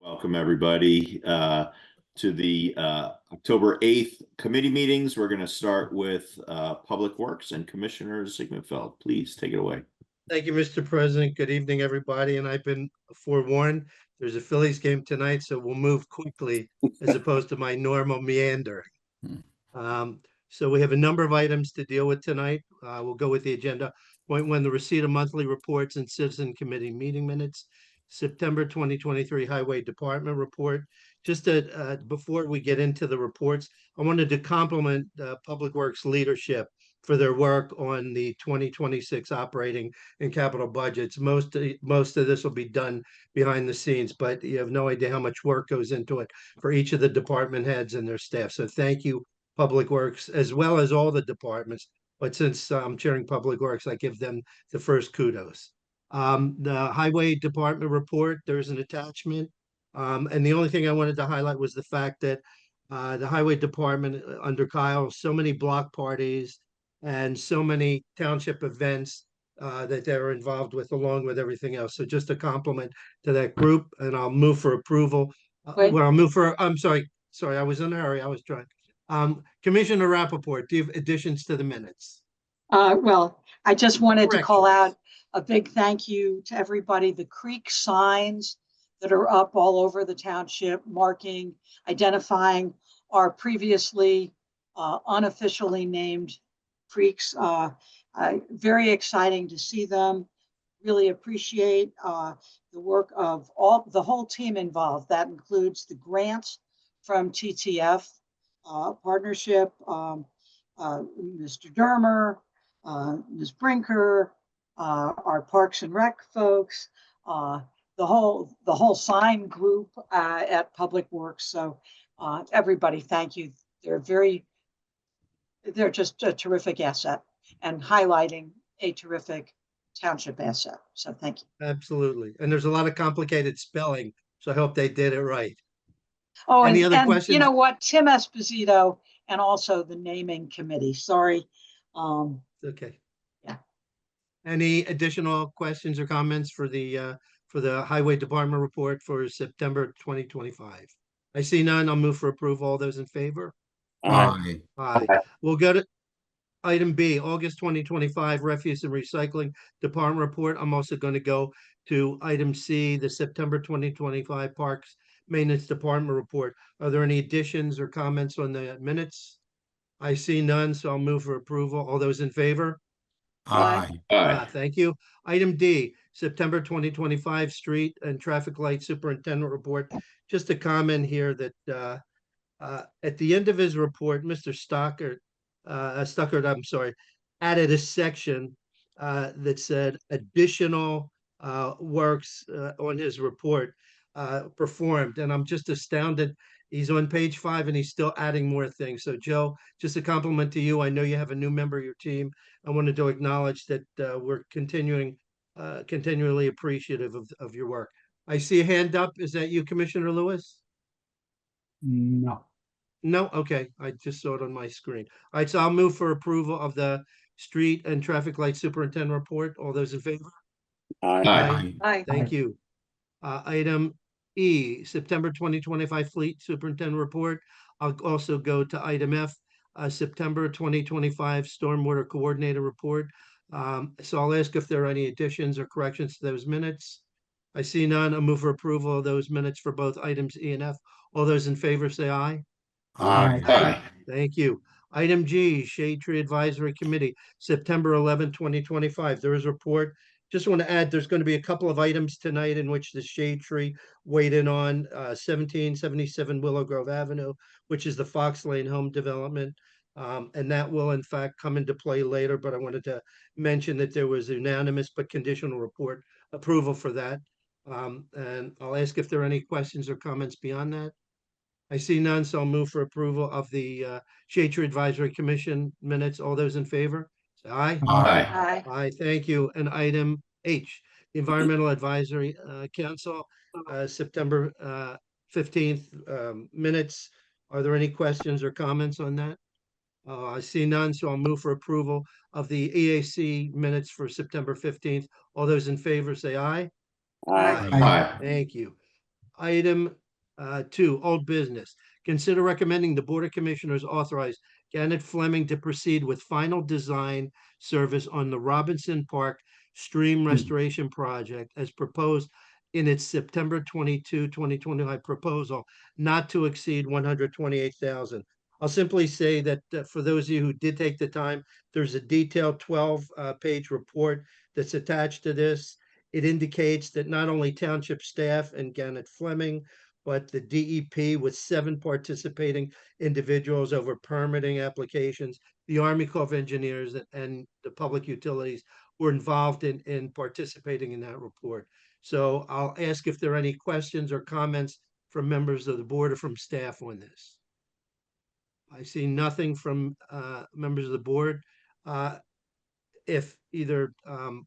Welcome, everybody, to the October 8th committee meetings. We're going to start with Public Works and Commissioner Sigmundfeld. Please take it away. Thank you, Mr. President. Good evening, everybody. And I've been forewarned, there's a Phillies game tonight, so we'll move quickly as opposed to my normal meander. So we have a number of items to deal with tonight. We'll go with the agenda. Point one, the receipt of monthly reports and citizen committee meeting minutes. September 2023 Highway Department report. Just before we get into the reports, I wanted to compliment Public Works leadership for their work on the 2026 operating and capital budgets. Most of this will be done behind the scenes, but you have no idea how much work goes into it for each of the department heads and their staff. So thank you, Public Works, as well as all the departments. But since I'm chairing Public Works, I give them the first kudos. The Highway Department report, there's an attachment. And the only thing I wanted to highlight was the fact that the Highway Department under Kyle, so many block parties and so many township events that they're involved with, along with everything else. So just a compliment to that group, and I'll move for approval. I'm sorry, I was in a hurry. I was trying. Commissioner Rappaport, do you have additions to the minutes? Well, I just wanted to call out a big thank you to everybody. The creek signs that are up all over the township, marking, identifying our previously unofficially named creeks. Very exciting to see them. Really appreciate the work of the whole team involved. That includes the grants from TTF partnership, Mr. Dermer, Ms. Brinker, our Parks and Rec folks, the whole sign group at Public Works. So everybody, thank you. They're just a terrific asset and highlighting a terrific township asset. So thank you. Absolutely. And there's a lot of complicated spelling, so I hope they did it right. Oh, any other questions? You know what, Tim Esposito and also the naming committee. Sorry. Okay. Yeah. Any additional questions or comments for the Highway Department report for September 2025? I see none. I'll move for approval. All those in favor? Aye. Aye. We'll go to item B, August 2025 Refuse and Recycling Department report. I'm also going to go to item C, the September 2025 Parks Maintenance Department report. Are there any additions or comments on the minutes? I see none, so I'll move for approval. All those in favor? Aye. Thank you. Item D, September 2025 Street and Traffic Light Superintendent report. Just a comment here that at the end of his report, Mr. Stuckert, added a section that said additional works on his report performed. And I'm just astounded. He's on page 5 and he's still adding more things. So Joe, just a compliment to you. I know you have a new member of your team. I wanted to acknowledge that we're continually appreciative of your work. I see a hand up. Is that you, Commissioner Lewis? No. No? Okay. I just saw it on my screen. All right. So I'll move for approval of the Street and Traffic Light Superintendent report. All those in favor? Aye. Aye. Thank you. Item E, September 2025 Fleet Superintendent report. I'll also go to item F, September 2025 Stormwater Coordinator report. So I'll ask if there are any additions or corrections to those minutes. I see none. I'll move for approval of those minutes for both items E and F. All those in favor say aye. Aye. Thank you. Item G, Shade Tree Advisory Committee, September 11, 2025. There is a report. Just want to add, there's going to be a couple of items tonight in which the Shade Tree weighed in on 1777 Willow Grove Avenue, which is the Foxlane home development. And that will, in fact, come into play later. But I wanted to mention that there was unanimous but conditional report approval for that. And I'll ask if there are any questions or comments beyond that. I see none, so I'll move for approval of the Shade Tree Advisory Commission minutes. All those in favor? Say aye. Aye. Aye, thank you. And item H, the Environmental Advisory Council, September 15th minutes. Are there any questions or comments on that? I see none, so I'll move for approval of the EAC minutes for September 15th. All those in favor say aye. Aye. Thank you. Item 2, old business. Consider recommending the Board of Commissioners authorize Janet Fleming to proceed with final design service on the Robinson Park Stream Restoration Project as proposed in its September 22, 2025 proposal, not to exceed $128,000. I'll simply say that for those of you who did take the time, there's a detailed 12-page report that's attached to this. It indicates that not only township staff and Janet Fleming, but the DEP with 7 participating individuals over permitting applications, the Army Corps of Engineers and the public utilities were involved in participating in that report. So I'll ask if there are any questions or comments from members of the board or from staff on this. I see nothing from members of the board. If either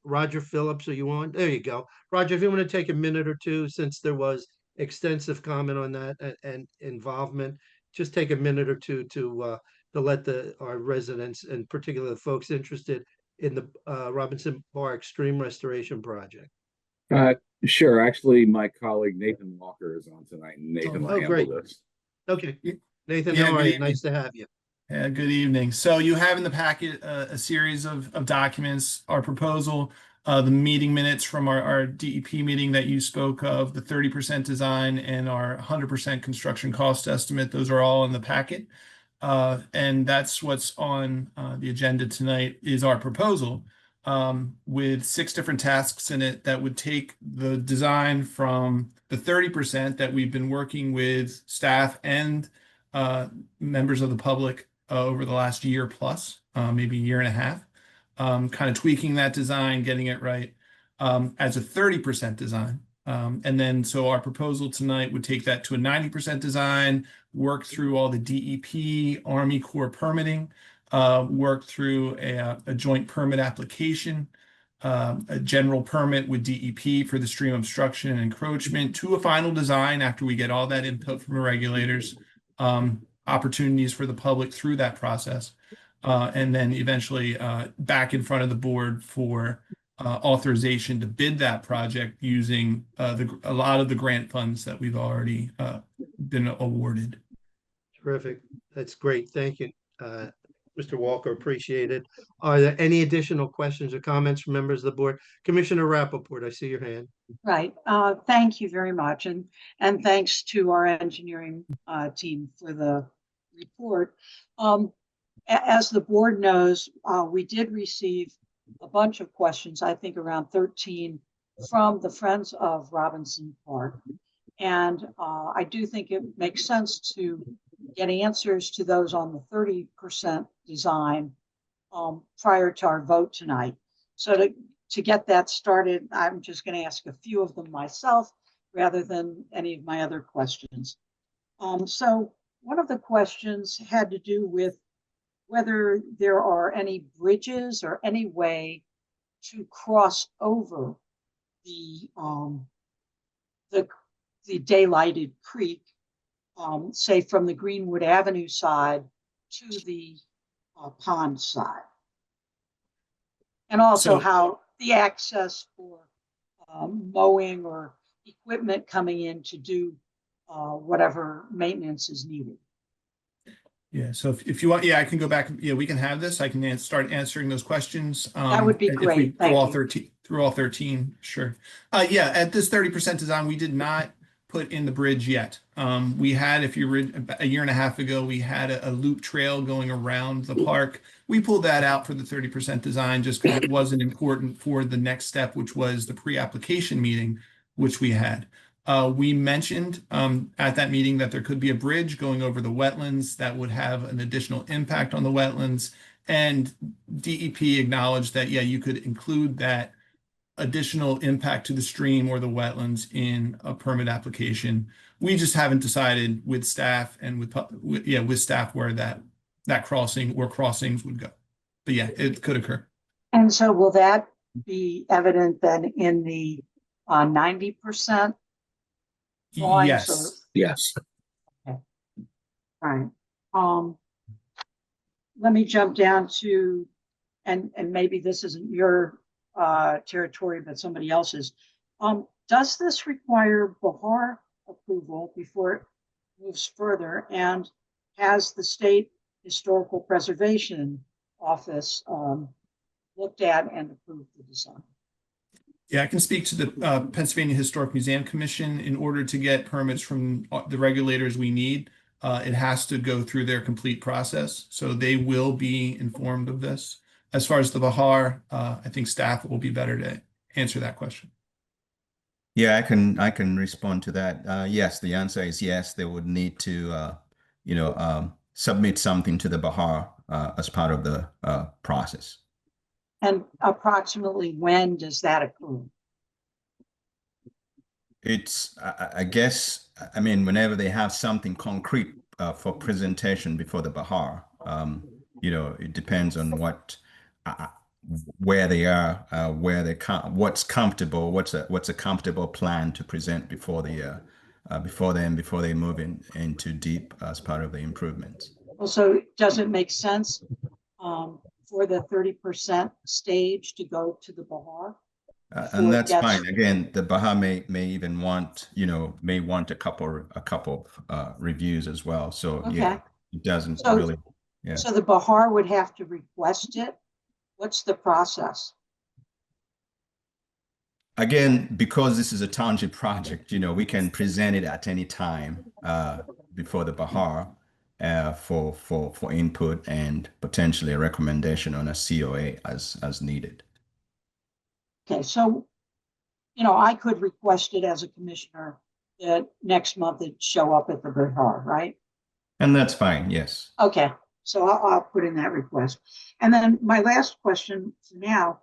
Roger Phillips or you want, there you go. Roger, if you want to take a minute or two, since there was extensive comment on that and involvement, just take a minute or two to let our residents, and particularly the folks interested in the Robinson Park Stream Restoration Project. Sure. Actually, my colleague Nathan Walker is on tonight, and Nathan will handle great. this. Okay, Nathan, Yeah, how are good you? evening. Nice to have you. Yeah, good evening. So you have in the packet a series of documents, our proposal, the meeting minutes from our DEP meeting that you spoke of, the 30% design and our 100% construction cost estimate. Those are all in the packet. And that's what's on the agenda tonight is our proposal with 6 different tasks in it that would take the design from the 30% that we've been working with staff and members of the public over the last year plus, maybe a year and a half, kind of tweaking that design, getting it right as a 30% design. And then so our proposal tonight would take that to a 90% design, work through all the DEP, Army Corps permitting, work through a joint permit application, a general permit with DEP for the stream obstruction and encroachment, to a final design after we get all that input from the regulators, opportunities for the public through that process, and then eventually back in front of the board for authorization to bid that project using a lot of the grant funds that we've already been awarded. Terrific. That's great. Thank you, Mr. Walker. Appreciate it. Are there any additional questions or comments from members of the board? Commissioner Rappaport, I see your hand. Right. Thank you very much. And thanks to our engineering team for the report. As the board knows, we did receive a bunch of questions, I think around 13, from the Friends of Robinson Park. And I do think it makes sense to get answers to those on the 30% design prior to our vote tonight. So to get that started, I'm just going to ask a few of them myself rather than any of my other questions. So one of the questions had to do with whether there are any bridges or any way to cross over the daylighted creek, say from the Greenwood Avenue side to the pond side. And also how the access for mowing or equipment coming in to do whatever maintenance is needed. Yeah, so if you want, I can go back. Yeah, we can have this. I can start answering those questions. That would be great. If we Thank through all 13, sure. Yeah, at this 30% design, we did not put in the bridge yet. We had, if you read a year and a half ago, we had a loop trail going around the park. We pulled that out for the 30% design just because it wasn't important for the next step, which was the pre-application meeting, which we had. We mentioned at that meeting that there could be a bridge going over the wetlands that would have an additional impact on the wetlands. And DEP acknowledged that, yeah, you could include that additional impact to the stream or the wetlands in a permit application. We just haven't decided with staff and with staff where that crossing or crossings would go. But yeah, it could occur. And so will that be evident then in the 90%? Yes. Yes. Okay. All right. Let me jump down to, and maybe this isn't your territory, but somebody else's. Does this require Bahar approval before it moves further? And has the State Historical Preservation Office looked at and approved the design? Yeah, I can speak to the Pennsylvania Historic Museum Commission. In order to get permits from the regulators we need, it has to go through their complete process. So they will be informed of this. As far as the Bahar, I think staff will be better to answer that question. Yeah, I can respond to that. Yes, the answer is yes. They would need to, submit something to the Bahar as part of the process. And approximately when does that occur? It's, I guess, I mean, whenever they have something concrete for presentation before the Bahar, it depends on what, where they are, where they what's comfortable, what's a comfortable plan to present before the before they move into deep as part of the improvements. Also, does it make sense for the 30% stage to go to the Bahar? And that's fine. Again, the Bahar may even want, may want a couple reviews as well. So Okay. yeah, it doesn't So, really. Yeah. So the Bahar would have to request it. What's the process? Again, because this is a township project, we can present it at any time before the Bahar for input and potentially a recommendation on a COA as needed. Okay, so, I could request it as a commissioner that next month it show up at the Bahar, right? And that's fine, yes. Okay, so I'll put in that request. And then my last question for now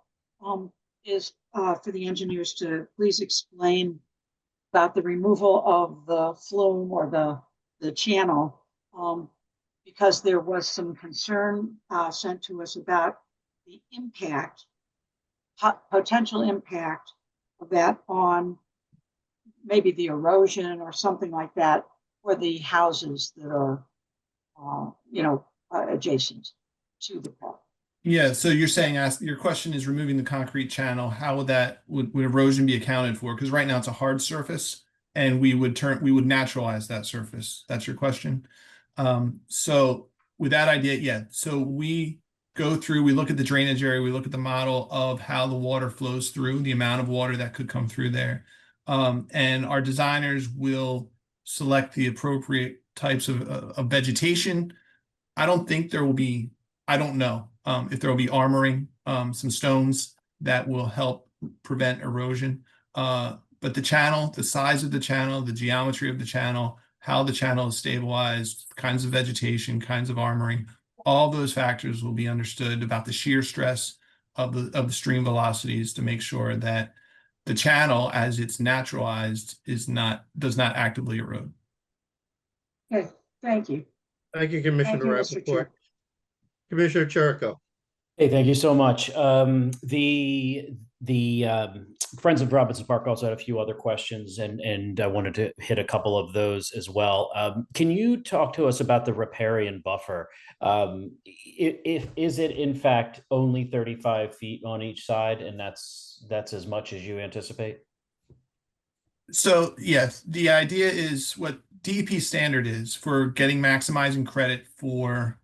is for the engineers to please explain about the removal of the flume or the channel, because there was some concern sent to us about the impact, potential impact of that on maybe the erosion or something like that for the houses that are, adjacent to the park. Yeah, so you're saying, your question is removing the concrete channel. How would erosion be accounted for? Because right now it's a hard surface, and we would naturalize that surface. That's your question. So with that idea, yeah. So we go through, we look at the drainage area, we look at the model of how the water flows through, the amount of water that could come through there, and our designers will select the appropriate types of vegetation. I don't think there will be. I don't know if there will be armoring, some stones that will help prevent erosion. But the channel, the size of the channel, the geometry of the channel, how the channel is stabilized, kinds of vegetation, kinds of armoring, all those factors will be understood about the shear stress of the stream velocities to make sure that the channel, as it's naturalized, does not actively erode. Okay, thank you. Thank you, Commissioner Thank you, Mr. Rappaport. Chair. Commissioner Churko. Hey, thank you so much. The Friends of Robinson Park also had a few other questions, and I wanted to hit a couple of those as well. Can you talk to us about the riparian buffer? Is it in fact only 35 feet on each side, and that's as much as you anticipate? So yes, the idea is what DEP standard is for getting maximizing credit for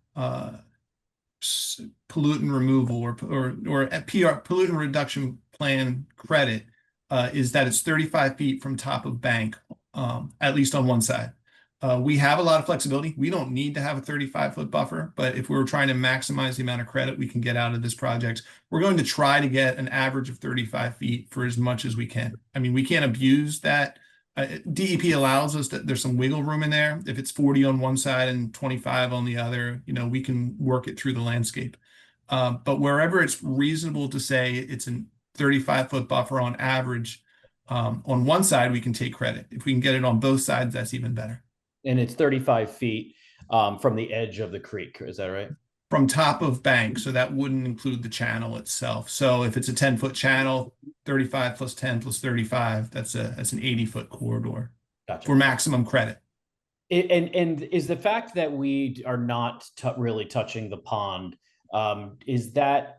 pollutant removal or PR pollutant reduction plan credit is that it's 35 feet from top of bank, at least on one side. We have a lot of flexibility. We don't need to have a 35-foot buffer, but if we were trying to maximize the amount of credit we can get out of this project, we're going to try to get an average of 35 feet for as much as we can. I mean, we can't abuse that. DEP allows us that there's some wiggle room in there. If it's 40 on one side and 25 on the other, we can work it through the landscape. But wherever it's reasonable to say it's a 35-foot buffer on average, on one side, we can take credit. If we can get it on both sides, that's even better. And it's 35 feet from the edge of the creek, is that right? From top of bank, so that wouldn't include the channel itself. So if it's a 10-foot channel, 35 plus 10 plus 35, that's an 80-foot corridor. Gotcha. For maximum credit. And is the fact that we are not really touching the pond, is that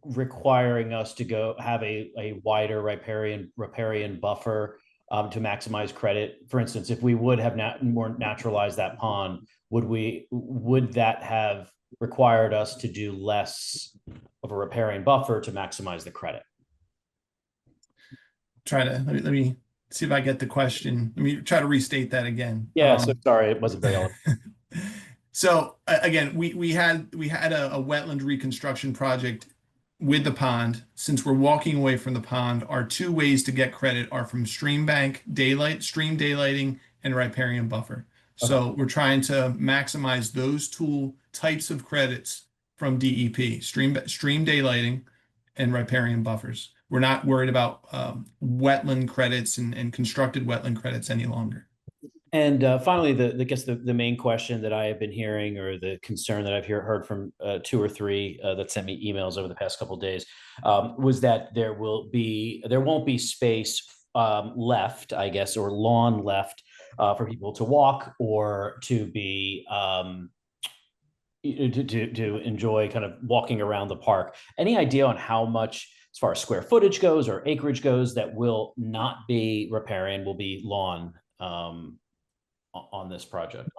requiring us to go have a wider riparian buffer to maximize credit? For instance, if we would have more naturalized that pond, would that have required us to do less of a riparian buffer to maximize the credit? Let me see if I get the question. Let me try to restate that again. Yeah, so sorry, it wasn't very eloquent. So again, we had a wetland reconstruction project with the pond. Since we're walking away from the pond, our two ways to get credit are from stream daylighting, and riparian buffer. So we're trying to maximize those two types of credits from DEP: stream daylighting and riparian buffers. We're not worried about wetland credits and constructed wetland credits any longer. And finally, the main question that I have been hearing, or the concern that I've heard from 2 or 3 that sent me emails over the past couple of days, was that there won't be space left, I guess, or lawn left for people to walk or to be to enjoy kind of walking around the park. Any idea on how much, as far as square footage goes or acreage goes, that will not be riparian, will be lawn on this project,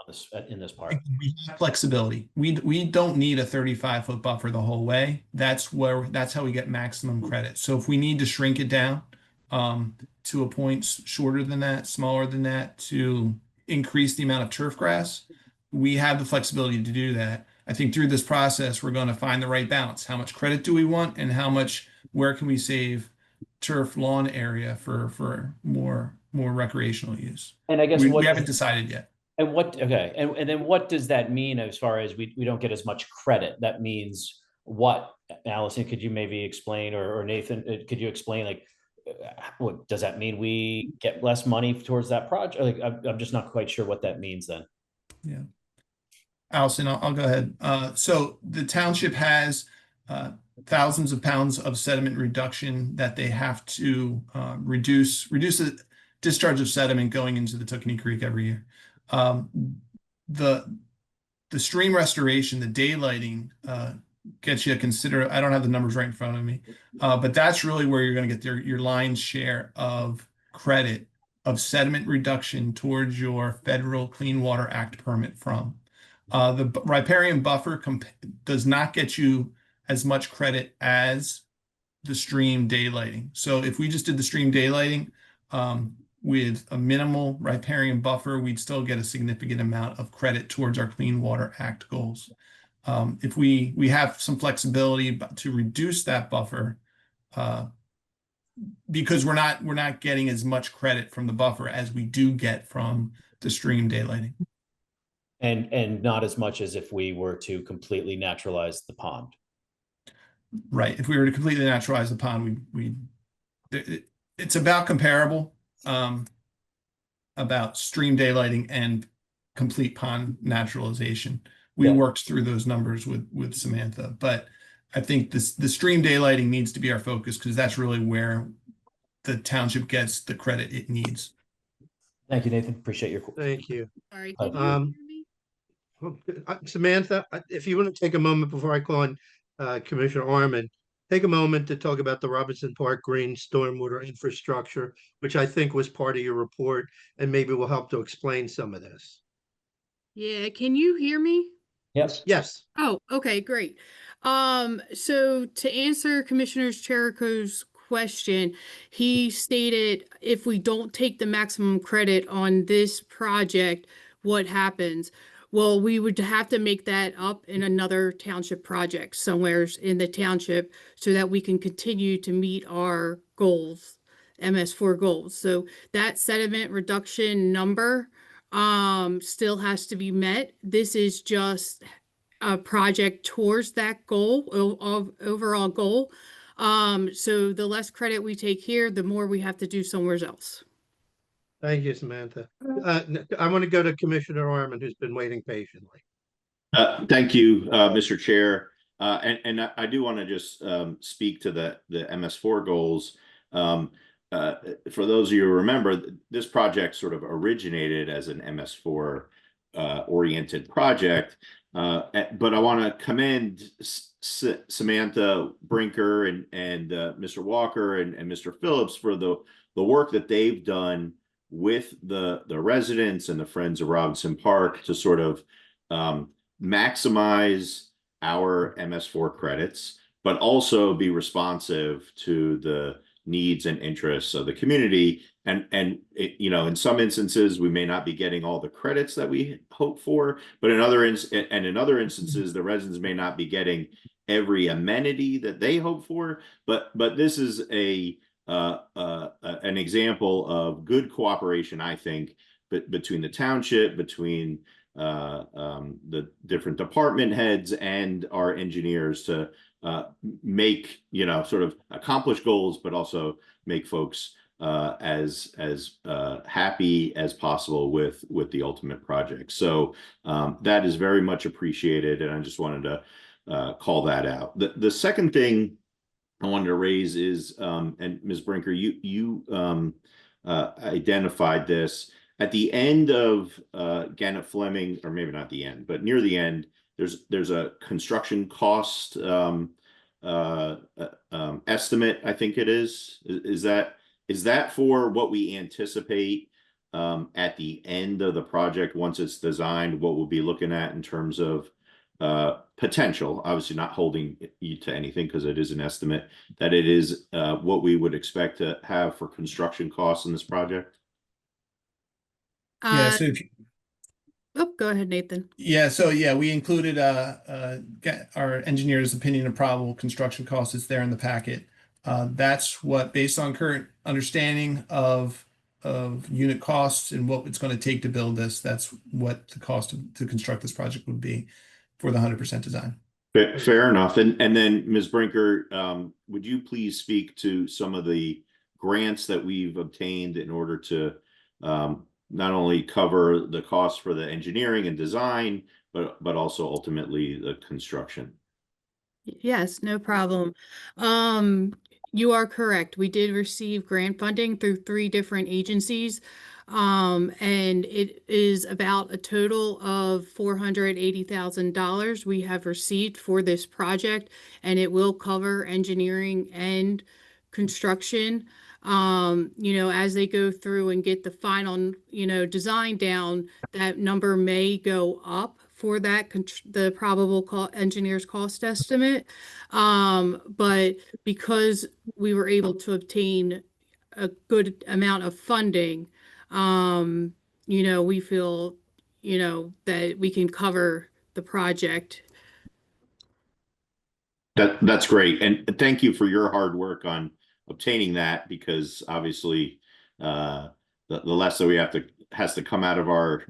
in this park? We have flexibility. We don't need a 35-foot buffer the whole way. That's how we get maximum credit. So if we need to shrink it down to a point shorter than that, smaller than that, to increase the amount of turf grass, we have the flexibility to do that. I think through this process, we're going to find the right balance. How much credit do we want, and where can we save turf lawn area for more recreational use? And I guess we haven't decided yet. And and then what does that mean as far as we don't get as much credit? That means what? Allison, could you maybe explain, or Nathan, could you explain, like, what does that mean? We get less money towards that project? Like, I'm just not quite sure what that means then. Yeah, Allison, I'll go ahead. So the township has thousands of pounds of sediment reduction that they have to reduce the discharge of sediment going into the Tookaney Creek every year. The stream restoration, the daylighting, gets you to consider. I don't have the numbers right in front of me, but that's really where you're going to get your lion's share of credit of sediment reduction towards your federal Clean Water Act permit from. The riparian buffer does not get you as much credit as the stream daylighting. So if we just did the stream daylighting with a minimal riparian buffer, we'd still get a significant amount of credit towards our Clean Water Act goals. If we have some flexibility to reduce that buffer, because we're not getting as much credit from the buffer as we do get from the stream daylighting. And not as much as if we were to completely naturalize the pond. Right. If we were to completely naturalize the pond, it's about comparable, about stream daylighting and complete pond naturalization. We worked through those numbers with Samantha, but I think the stream daylighting needs to be our focus, because that's really where the township gets the credit it needs. Thank you, Nathan. Appreciate your. Thank you. Sorry, can you hear me? Samantha, if you want to take a moment before I call on Commissioner Arman, take a moment to talk about the Robinson Park Green stormwater infrastructure, which I think was part of your report, and maybe will help to explain some of this. Yeah, can you hear me? Yes. Yes. Oh, okay, great. So to answer Commissioner Cherico's question, he stated if we don't take the maximum credit on this project, what happens? Well, we would have to make that up in another township project somewhere in the township so that we can continue to meet our goals, MS4 goals. So that sediment reduction number still has to be met. This is just a project towards that goal, of overall goal. So the less credit we take here, the more we have to do somewhere else. Thank you, Samantha. I want to go to Commissioner Arman, who's been waiting patiently. Thank you, Mr. Chair. And I do want to just speak to the MS4 goals. For those of you who remember, this project sort of originated as an MS4 oriented project. But I want to commend Samantha Brinker and Mr. Walker and Mr. Phillips for the work that they've done with the residents and the Friends of Robinson Park to sort of maximize our MS4 credits, but also be responsive to the needs and interests of the community. And in some instances, we may not be getting all the credits that we hope for, but in other instances, the residents may not be getting every amenity that they hope for. But this is an example of good cooperation, I think, between the township, between the different department heads and our engineers to make, sort of accomplish goals, but also make folks as happy as possible with the ultimate project. So that is very much appreciated, and I just wanted to call that out. The second thing I wanted to raise is, and Ms. Brinker, you identified this at the end of Gannett Fleming, or maybe not the end, but near the end. There's a construction cost estimate, I think it is. Is that for what we anticipate at the end of the project once it's designed? What we'll be looking at in terms of potential, obviously not holding you to anything because it is an estimate, that it is what we would expect to have for construction costs in this project? Yeah, so Go ahead, Nathan. yeah, so we included our engineer's opinion of probable construction costs. It's there in the packet. That's what, based on current understanding of unit costs and what it's going to take to build this, that's what the cost to construct this project would be for the 100% design. Fair enough. And then Ms. Brinker, would you please speak to some of the grants that we've obtained in order to not only cover the costs for the engineering and design, but also ultimately the construction? Yes, no problem. You are correct. We did receive grant funding through 3 different agencies. And it is about a total of $480,000 we have received for this project, and it will cover engineering and construction. As they go through and get the final, design down, that number may go up for that, the probable engineer's cost estimate. But because we were able to obtain a good amount of funding, we feel, that we can cover the project. That's great. And thank you for your hard work on obtaining that, because obviously the less that has to come out of our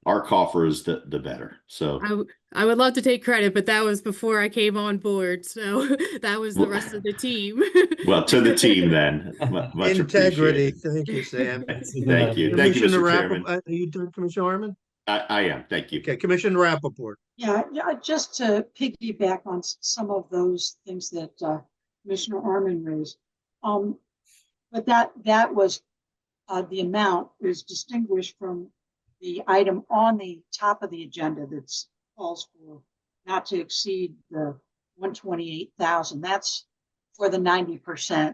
our coffers, the better. So I would love to take credit, but that was before I came on board, so that was the rest of the team. Well, to the team then. Much Integrity. appreciated. Thank you, Sam. Thank you. Thank you, Commissioner Mr. Chairman. Are you done, Commissioner Harmon? I am. Thank you. Okay, Commissioner Rappaport. Yeah, just to piggyback on some of those things that Commissioner Arman raised. But that was the amount is distinguished from the item on the top of the agenda that calls for not to exceed the 128,000. That's for the 90%,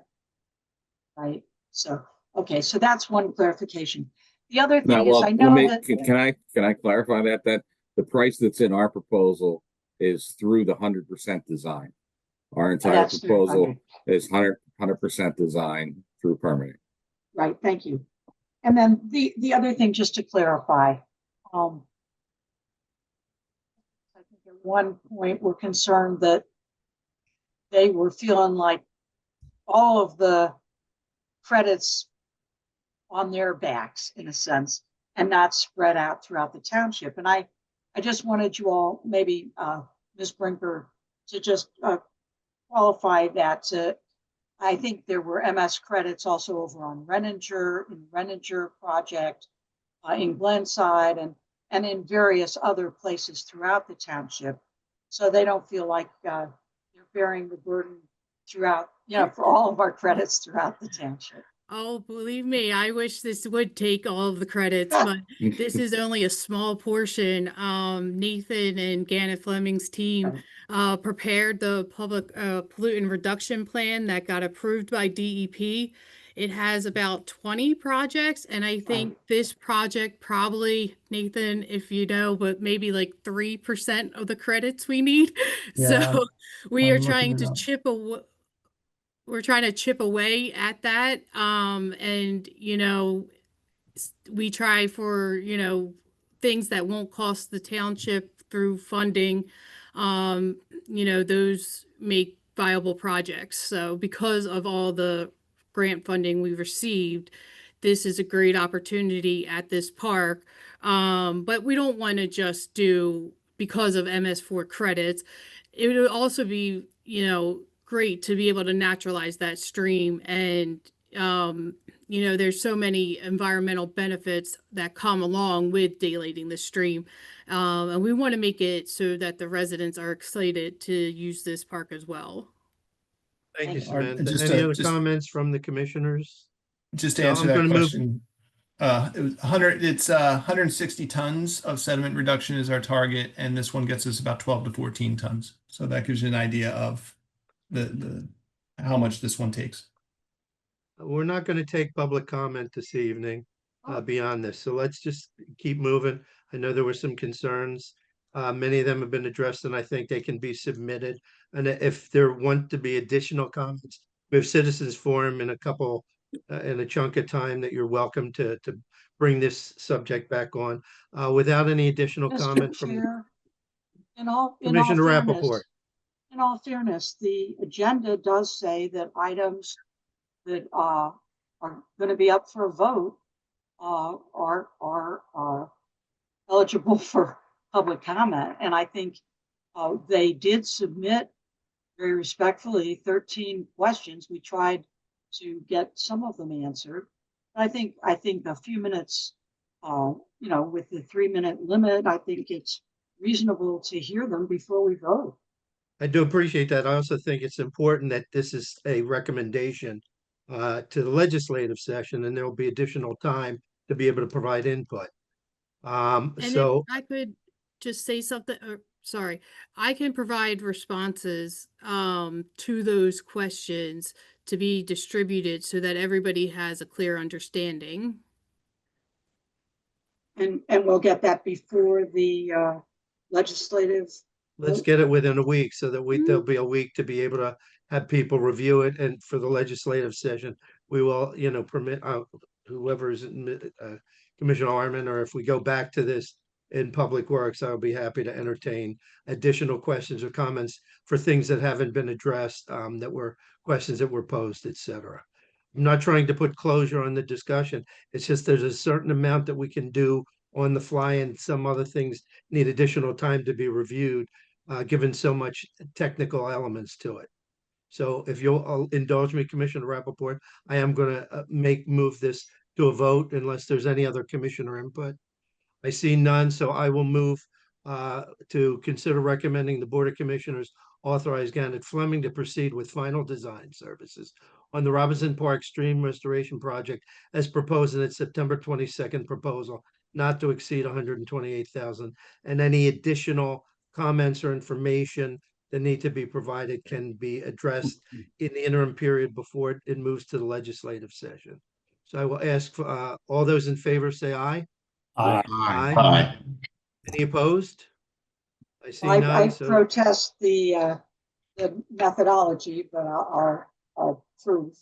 right? So, okay, so that's one clarification. The other thing is, I know that. Can I clarify that the price that's in our proposal is through the 100% design. Our entire proposal is 100% design through permitting. Right, thank you. And then the other thing, just to clarify, I think at one point we're concerned that they were feeling like all of the credits on their backs, in a sense, and not spread out throughout the township. And I just wanted you all, maybe Ms. Brinker, to just qualify that. I think there were MS credits also over on Renninger, in Renninger project, in Glenside, and in various other places throughout the township. So they don't feel like they're bearing the burden throughout, for all of our credits throughout the township. Oh, believe me, I wish this would take all of the credits, but this is only a small portion. Nathan and Gannett Fleming's team prepared the public pollutant reduction plan that got approved by DEP. it has about 20 projects. And I think this project probably, Nathan, if you know, but maybe like 3% of the credits we need. Yeah, So we I'm are looking trying it to up. we're trying to chip away at that. And, we try for, things that won't cost the township through funding. Those make viable projects. So because of all the grant funding we've received, this is a great opportunity at this park. But we don't want to just do because of MS4 credits. It would also be, great to be able to naturalize that stream. And there's so many environmental benefits that come along with daylighting the stream. And we want to make it so that the residents are excited to use this park as well. Thank you, Thank you. Samantha. Just Any to- other just- comments from the commissioners? Just to So answer I'm that gonna move- question, it was 100. It's 160 tons of sediment reduction is our target, and this one gets us about 12 to 14 tons. So that gives you an idea of the how much this one takes. We're not going to take public comment this evening beyond this, so let's just keep moving. I know there were some concerns. Many of them have been addressed, and I think they can be submitted. And if there want to be additional comments, we have citizens forum in a chunk of time that you're welcome to bring this subject back on. Without any additional Mr. comment from Chair, in all Commissioner fairness, Rappaport. in all fairness, the agenda does say that items that are going to be up for a vote are eligible for public comment. And I think they did submit very respectfully 13 questions. We tried to get some of them answered. I think a few minutes, with the 3-minute limit, I think it's reasonable to hear them before we vote. I do appreciate that. I also think it's important that this is a recommendation to the legislative session, and there will be additional time to be able to provide input. And So if I could just say something, sorry, I can provide responses to those questions to be distributed so that everybody has a clear understanding. And we'll get that before the legislative. let's vote. get it within a week so that there'll be a week to be able to have people review it. And for the legislative session, we will, permit whoever is Commissioner Arman, or if we go back to this in Public Works, I'll be happy to entertain additional questions or comments for things that haven't been addressed, that were questions that were posed, et cetera. I'm not trying to put closure on the discussion. It's just there's a certain amount that we can do on the fly, and some other things need additional time to be reviewed, given so much technical elements to it. So if you'll indulge me, Commissioner Rappaport, I am going to move this to a vote unless there's any other commissioner input. I see none, so I will move to consider recommending the Board of Commissioners authorize Gannett Fleming to proceed with final design services on the Robinson Park Stream Restoration Project as proposed in its September 22nd proposal, not to exceed $128,000, and any additional comments or information that need to be provided can be addressed in the interim period before it moves to the legislative session. So I will ask for all those in favor, say aye. Aye. Aye. Any opposed? I see I none, so protest the methodology, but I'll approve.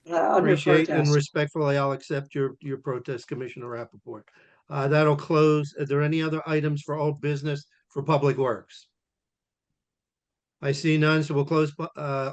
Under appreciate and protest. respectfully, I'll accept your protest, Commissioner Rappaport. That'll close. Are there any other items for old business for Public Works? I see none, so we'll close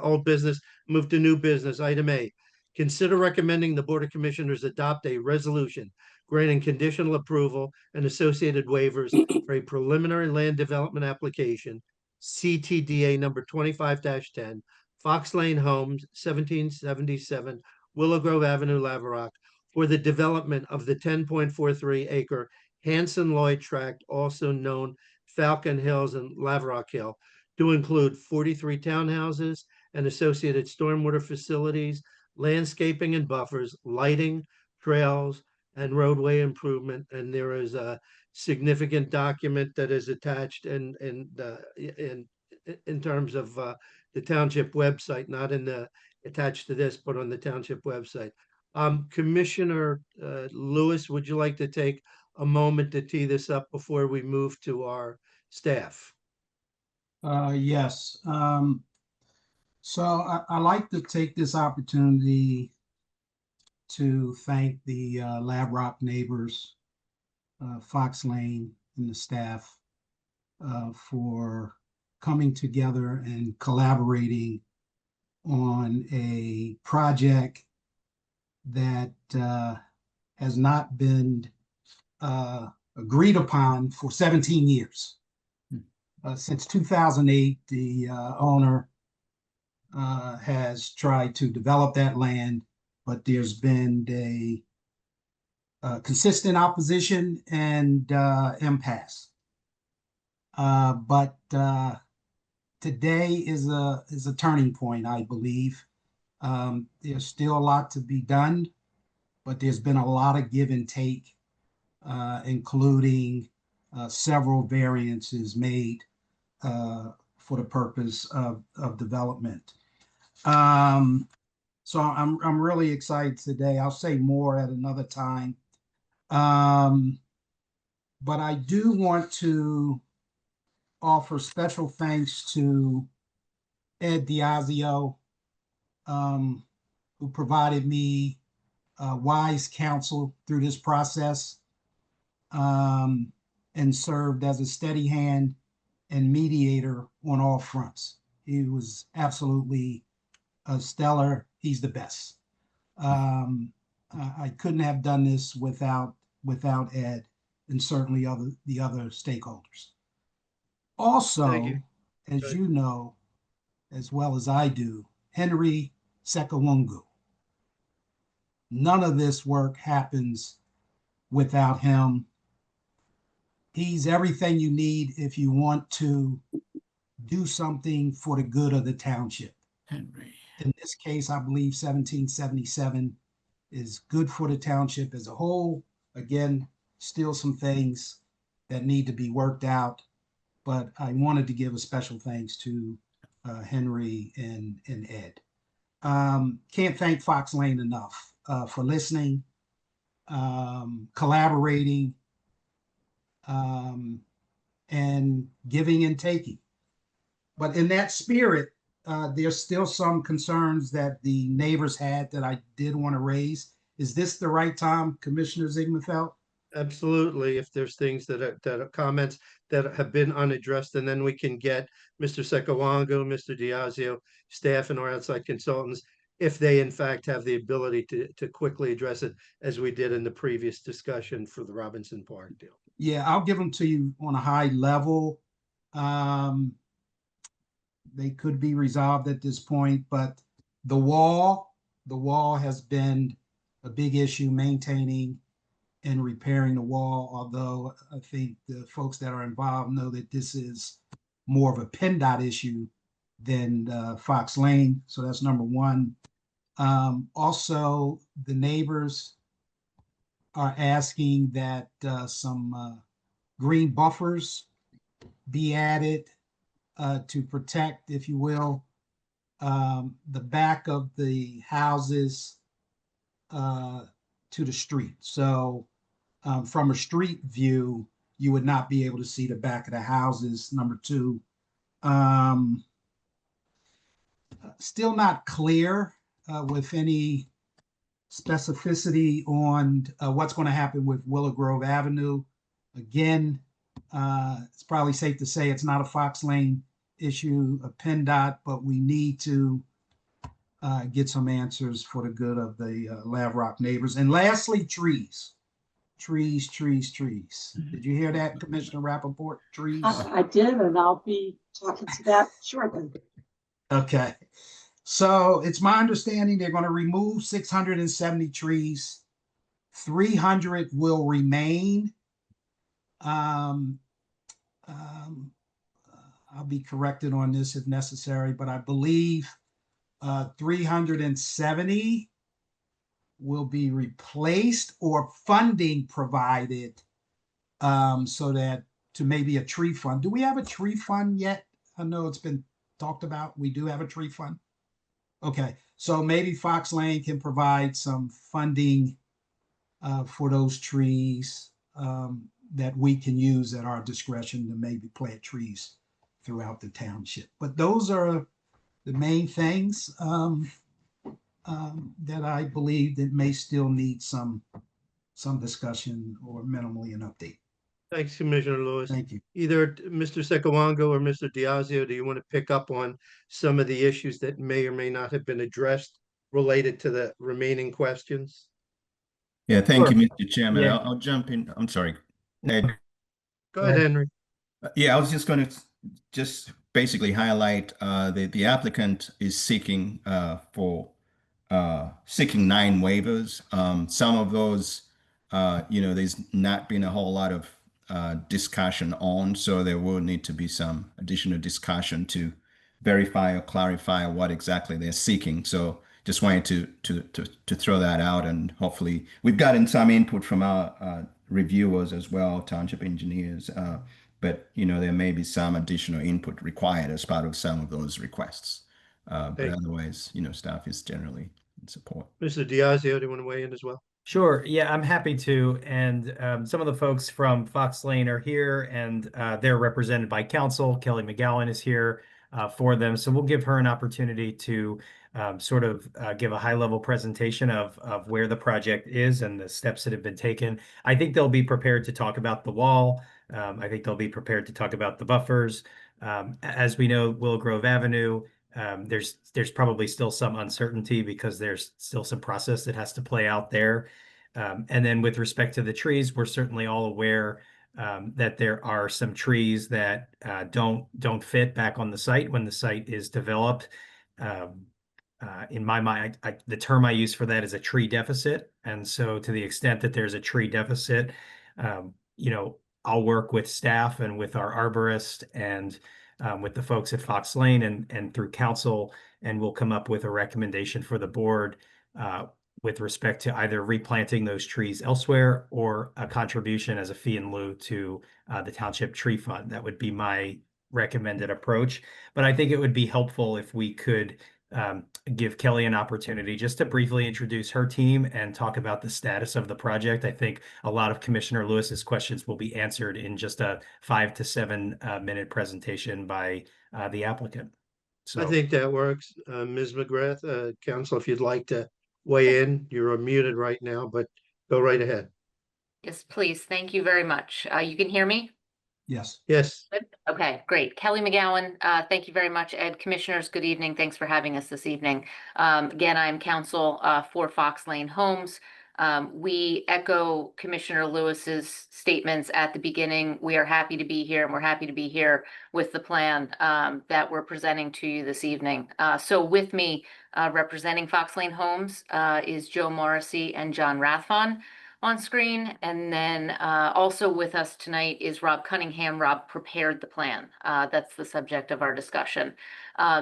old business, move to new business. Item A, consider recommending the Board of Commissioners adopt a resolution granting conditional approval and associated waivers for a preliminary land development application, CTDA number 25-10, Foxlane Homes, 1777 Willow Grove Avenue, Laverack, for the development of the 10.43 acre Hanson Lloyd tract, also known Falcon Hills and Laverack Hill, to include 43 townhouses and associated stormwater facilities, landscaping and buffers, lighting, trails, and roadway improvement. And there is a significant document that is attached in terms of the township website, not in attached to this, put on the township website. Commissioner Lewis, would you like to take a moment to tee this up before we move to our staff? Yes. So I like to take this opportunity to thank the Lab Rock neighbors, Foxlane and the staff for coming together and collaborating on a project that has not been agreed upon for 17 years. Since 2008, the owner has tried to develop that land, but there's been a consistent opposition and impasse. But today is a turning point, I believe. There's still a lot to be done, but there's been a lot of give and take, including several variances made for the purpose of development. So I'm really excited today. I'll say more at another time. But I do want to offer special thanks to Ed Diazio, who provided me wise counsel through this process, and served as a steady hand and mediator on all fronts. He was absolutely stellar. He's the best. I couldn't have done this without Ed and certainly the other stakeholders. Also, as you know, as well as I do, Henry Sekawungu. None of this work happens without him. He's everything you need if you want to do something for the good of the township. Henry. In this case, I believe 1777 is good for the township as a whole. Again, still some things that need to be worked out, but I wanted to give a special thanks to Henry and Ed. Can't thank Foxlane enough for listening, collaborating, and giving and taking. But in that spirit, there's still some concerns that the neighbors had that I did want to raise. Is this the right time, Commissioner Zieggenfeld? Absolutely. If there's things that are comments that have been unaddressed, and then we can get Mr. Sekawongo, Mr. Diazio, staff and our outside consultants, if they in fact have the ability to quickly address it, as we did in the previous discussion for the Robinson Park deal. Yeah, I'll give them to you on a high level. They could be resolved at this point, but the wall has been a big issue, maintaining and repairing the wall, although I think the folks that are involved know that this is more of a PennDOT issue than Foxlane. So that's number one. Also, the neighbors are asking that some green buffers be added to protect, if you will, the back of the houses to the street. So from a street view, you would not be able to see the back of the houses. Number two, still not clear with any specificity on what's going to happen with Willow Grove Avenue. Again, it's probably safe to say it's not a Foxlane issue, a PennDOT, but we need to get some answers for the good of the Lab Rock neighbors. And lastly, trees. Trees. Did you hear that, Commissioner Rappaport? Trees? I did, and I'll be talking to that shortly. Okay. So it's my understanding they're going to remove 670 trees. 300 will remain. I'll be corrected on this if necessary, but I believe 370 will be replaced or funding provided so that to maybe a tree fund. Do we have a tree fund yet? I know it's been talked about. We do have a tree fund. Okay. So maybe Fox Lane can provide some funding for those trees that we can use at our discretion to maybe plant trees throughout the township. But those are the main things that I believe that may still need some discussion or minimally an update. Thanks, Commissioner Lewis. Thank you. Either Mr. Sekawango or Mr. Diazio, do you want to pick up on some of the issues that may or may not have been addressed related to the remaining questions? Yeah, thank you, Sure. Mr. Chairman. Yeah. I'll jump in. I'm sorry. Ed. Go ahead, Henry. Yeah, I was just going to just basically highlight the applicant is seeking seeking 9 waivers. Some of those, there's not been a whole lot of discussion on, so there will need to be some additional discussion to verify or clarify what exactly they're seeking. So just wanted to throw that out, and hopefully we've gotten some input from our reviewers as well, township engineers. But there may be some additional input required as part of some of those requests. But otherwise, staff is generally in support. Mr. Diazio, do you want to weigh in as well? Sure. Yeah, I'm happy to. And some of the folks from Fox Lane are here, and they're represented by counsel. Kelly McGowan is here for them. So we'll give her an opportunity to sort of give a high-level presentation of where the project is and the steps that have been taken. I think they'll be prepared to talk about the wall. I think they'll be prepared to talk about the buffers. As we know, Willow Grove Avenue, there's probably still some uncertainty because there's still some process that has to play out there. And then with respect to the trees, we're certainly all aware that there are some trees that don't fit back on the site when the site is developed. In my mind, the term I use for that is a tree deficit. And so to the extent that there's a tree deficit, I'll work with staff and with our arborist and with the folks at Fox Lane and through council, and we'll come up with a recommendation for the board with respect to either replanting those trees elsewhere or a contribution as a fee in lieu to the Township Tree Fund. That would be my recommended approach. But I think it would be helpful if we could give Kelly an opportunity just to briefly introduce her team and talk about the status of the project. I think a lot of Commissioner Lewis's questions will be answered in just a 5 to 7 minute presentation by the applicant. So I think that works. Ms. McGrath, counsel, if you'd like to weigh in, you're muted right now, but go right ahead. Yes, please. Thank you very much. You can hear me? Yes. Yes. Okay, great. Kelly McGowan, thank you very much. Ed, commissioners, good evening. Thanks for having us this evening. Again, I'm counsel for Foxlane Homes. We echo Commissioner Lewis's statements at the beginning. We are happy to be here, and we're happy to be here with the plan that we're presenting to you this evening. So with me representing Foxlane Homes is Joe Morrissey and John Rathfon on screen. And then also with us tonight is Rob Cunningham. Rob prepared the plan. That's the subject of our discussion.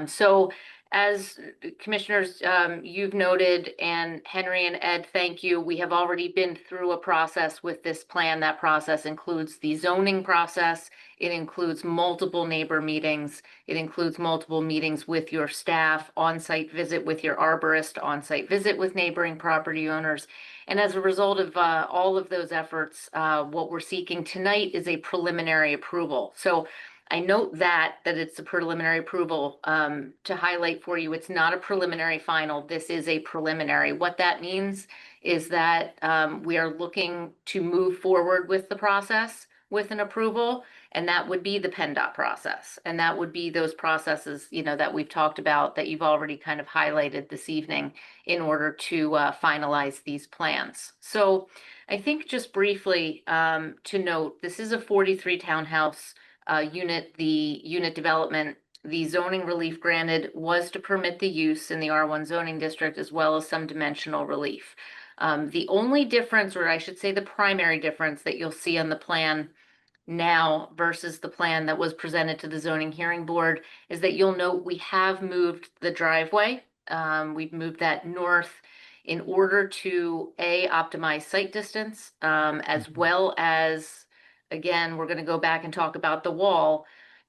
So as commissioners, you've noted, and Henry and Ed, thank you. We have already been through a process with this plan. That process includes the zoning process. It includes multiple neighbor meetings. It includes multiple meetings with your staff, on-site visit with your arborist, on-site visit with neighboring property owners. And as a result of all of those efforts, what we're seeking tonight is a preliminary approval. So I note that it's a preliminary approval. To highlight for you, it's not a preliminary final. This is a preliminary. What that means is that we are looking to move forward with the process with an approval, and that would be the PennDOT process. And that would be those processes, that we've talked about, that you've already kind of highlighted this evening in order to finalize these plans. So I think just briefly to note, this is a 43 townhouse unit. The unit development, the zoning relief granted was to permit the use in the R1 zoning district, as well as some dimensional relief. The only difference, or I should say the primary difference, that you'll see on the plan now versus the plan that was presented to the zoning hearing board is that you'll note we have moved the driveway. We've moved that north in order to optimize site distance, as well as, again, we're going to go back and talk about the wall.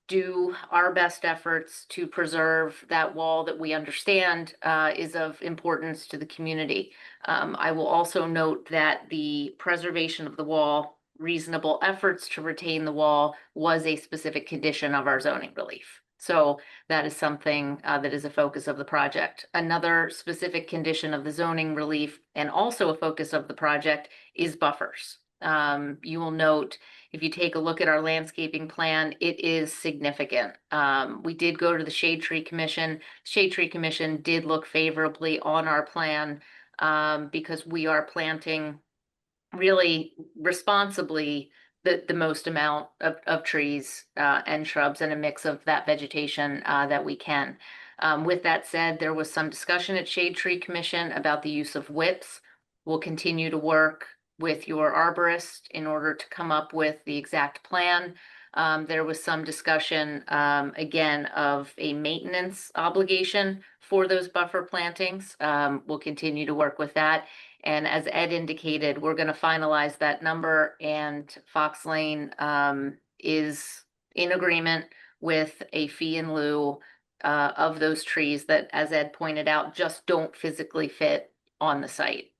do our best efforts to preserve that wall that we understand is of importance to the community. I will also note that the preservation of the wall, reasonable efforts to retain the wall, was a specific condition of our zoning relief. So that is something that is a focus of the project. Another specific condition of the zoning relief and also a focus of the project is buffers. You will note, if you take a look at our landscaping plan, it is significant. We did go to the Shade Tree Commission. Shade Tree Commission did look favorably on our plan because we are planting really responsibly the most amount of trees and shrubs and a mix of that vegetation that we can. With that said, there was some discussion at Shade Tree Commission about the use of whips. We'll continue to work with your arborist in order to come up with the exact plan. There was some discussion, again, of a maintenance obligation for those buffer plantings. We'll continue to work with that. And as Ed indicated, we're going to finalize that number, and Foxlane is in agreement with a fee in lieu of those trees that, as Ed pointed out, just don't physically fit on the site.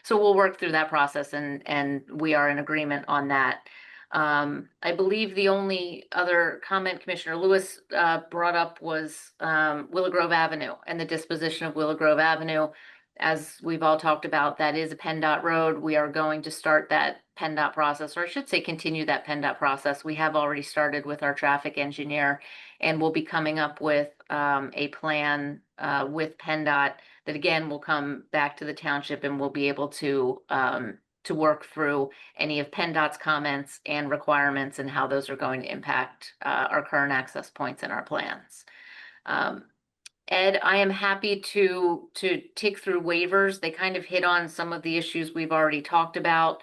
So we'll work through that process, and we are in agreement on that. I believe the only other comment Commissioner Lewis brought up was Willow Grove Avenue and the disposition of Willow Grove Avenue. As we've all talked about, that is a PennDOT road. We are going to start that PennDOT process, or I should say continue that PennDOT process. We have already started with our traffic engineer, and we'll be coming up with a plan with PennDOT that again will come back to the township, and we'll be able to work through any of PennDOT's comments and requirements and how those are going to impact our current access points in our plans. Ed, I am happy to tick through waivers. They kind of hit on some of the issues we've already talked about.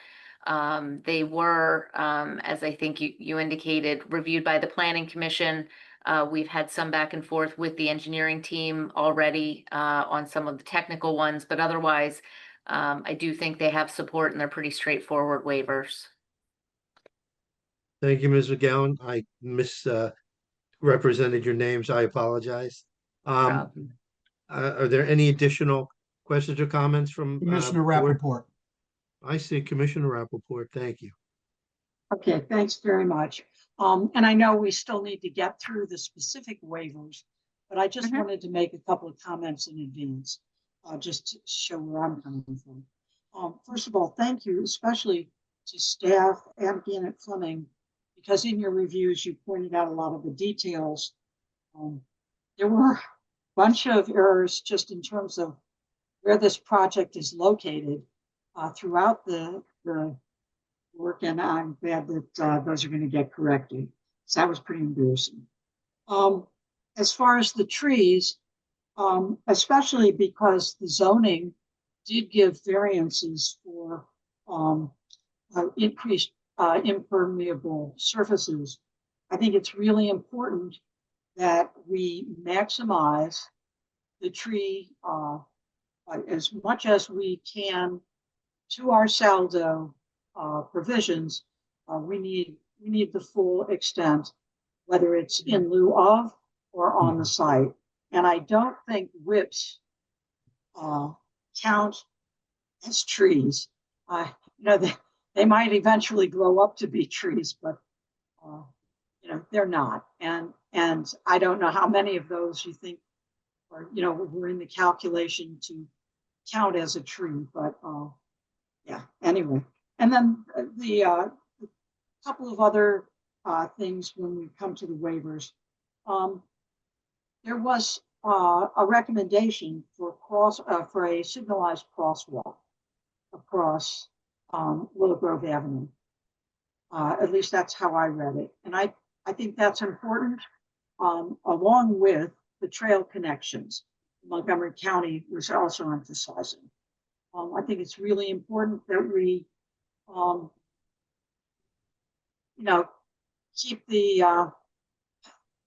They were, as I think you indicated, reviewed by the Planning Commission. We've had some back and forth with the engineering team already on some of the technical ones, but otherwise, I do think they have support and they're pretty straightforward waivers. Thank you, Ms. McGowan. I misrepresented your names. I apologize. Are there any additional questions or comments from Commissioner board? Rappaport. I see Commissioner Rappaport. Thank you. Okay, thanks very much. And I know we still need to get through the specific waivers, but I just wanted to make a couple of comments in advance, just to show where I'm coming from. First of all, thank you, especially to staff and Janet Fleming, because in your reviews, you pointed out a lot of the details. There were a bunch of errors just in terms of where this project is located throughout the work, and I'm glad that those are going to get corrected. So that was pretty embarrassing. As far as the trees, especially because the zoning did give variances for increased impermeable surfaces, I think it's really important that we maximize the tree as much as we can to our saldo provisions. We need the full extent, whether it's in lieu of or on the site. And I don't think whips count as trees. They might eventually grow up to be trees, but they're not. And I don't know how many of those you think are, were in the calculation to count as a tree, but yeah, anyway. And then the couple of other things when we come to the waivers. There was a recommendation for a signalized crosswalk across Willow Grove Avenue. At least that's how I read it. And I think that's important, along with the trail connections Montgomery County was also emphasizing. I think it's really important that we,